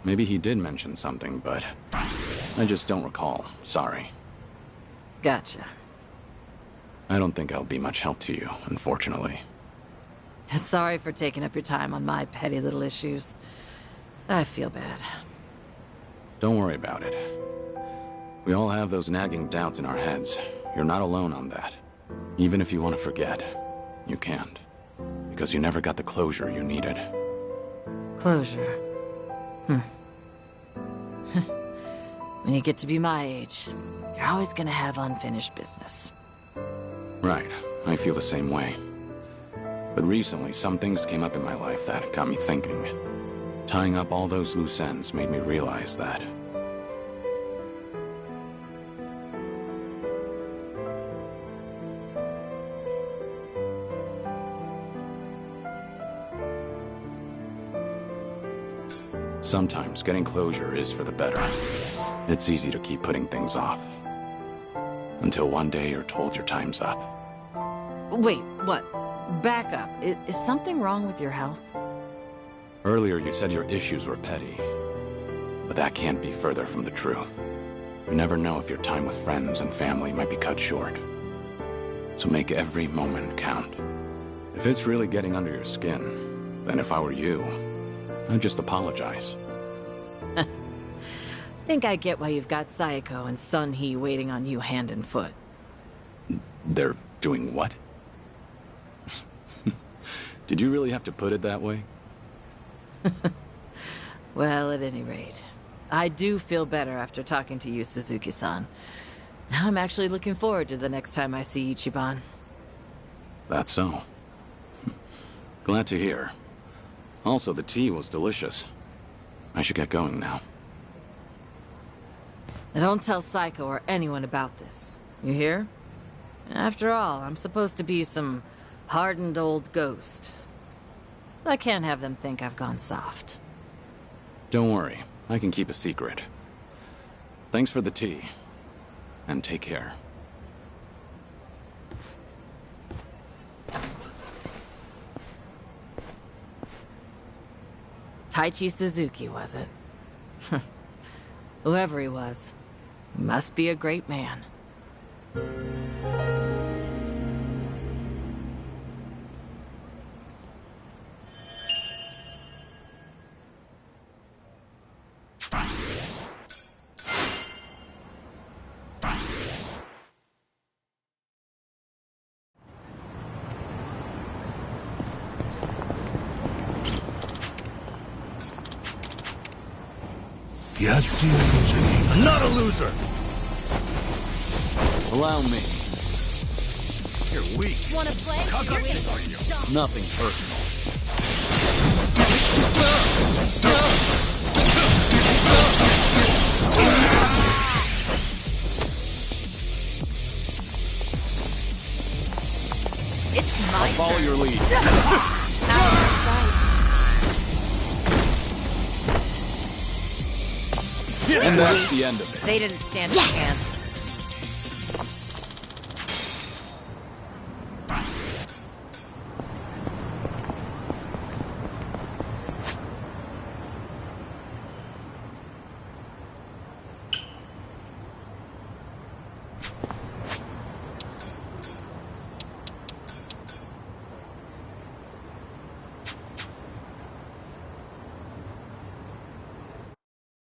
Maybe he did mention something, but I just don't recall. Sorry. Gotcha. I don't think I'll be much help to you, unfortunately. Sorry for taking up your time on my petty little issues. I feel bad. Don't worry about it. We all have those nagging doubts in our heads. You're not alone on that. Even if you want to forget, you can't. Because you never got the closure you needed. Closure. When you get to be my age, you're always gonna have unfinished business. Right. I feel the same way. But recently, some things came up in my life that got me thinking. Tying up all those loose ends made me realize that. Sometimes getting closure is for the better. It's easy to keep putting things off. Until one day you're told your time's up. Wait, what? Back up. Is something wrong with your health? Earlier you said your issues were petty. But that can't be further from the truth. You never know if your time with friends and family might be cut short. So make every moment count. If it's really getting under your skin, then if I were you, I'd just apologize. Think I get why you've got Saeko and Sun Hee waiting on you hand and foot. They're doing what? Did you really have to put it that way? Well, at any rate, I do feel better after talking to you, Suzuki-san. Now I'm actually looking forward to the next time I see Ichiban. That's so. Glad to hear. Also, the tea was delicious. I should get going now. Now don't tell Saeko or anyone about this. You hear? After all, I'm supposed to be some hardened old ghost. So I can't have them think I've gone soft. Don't worry, I can keep a secret. Thanks for the tea. And take care. Taichi Suzuki, was it? Whoever he was, he must be a great man. I'm not a loser! Allow me. You're weak. Wanna play? Nothing personal. It's my I'll follow your lead. And that's the end of it. They didn't stand a chance.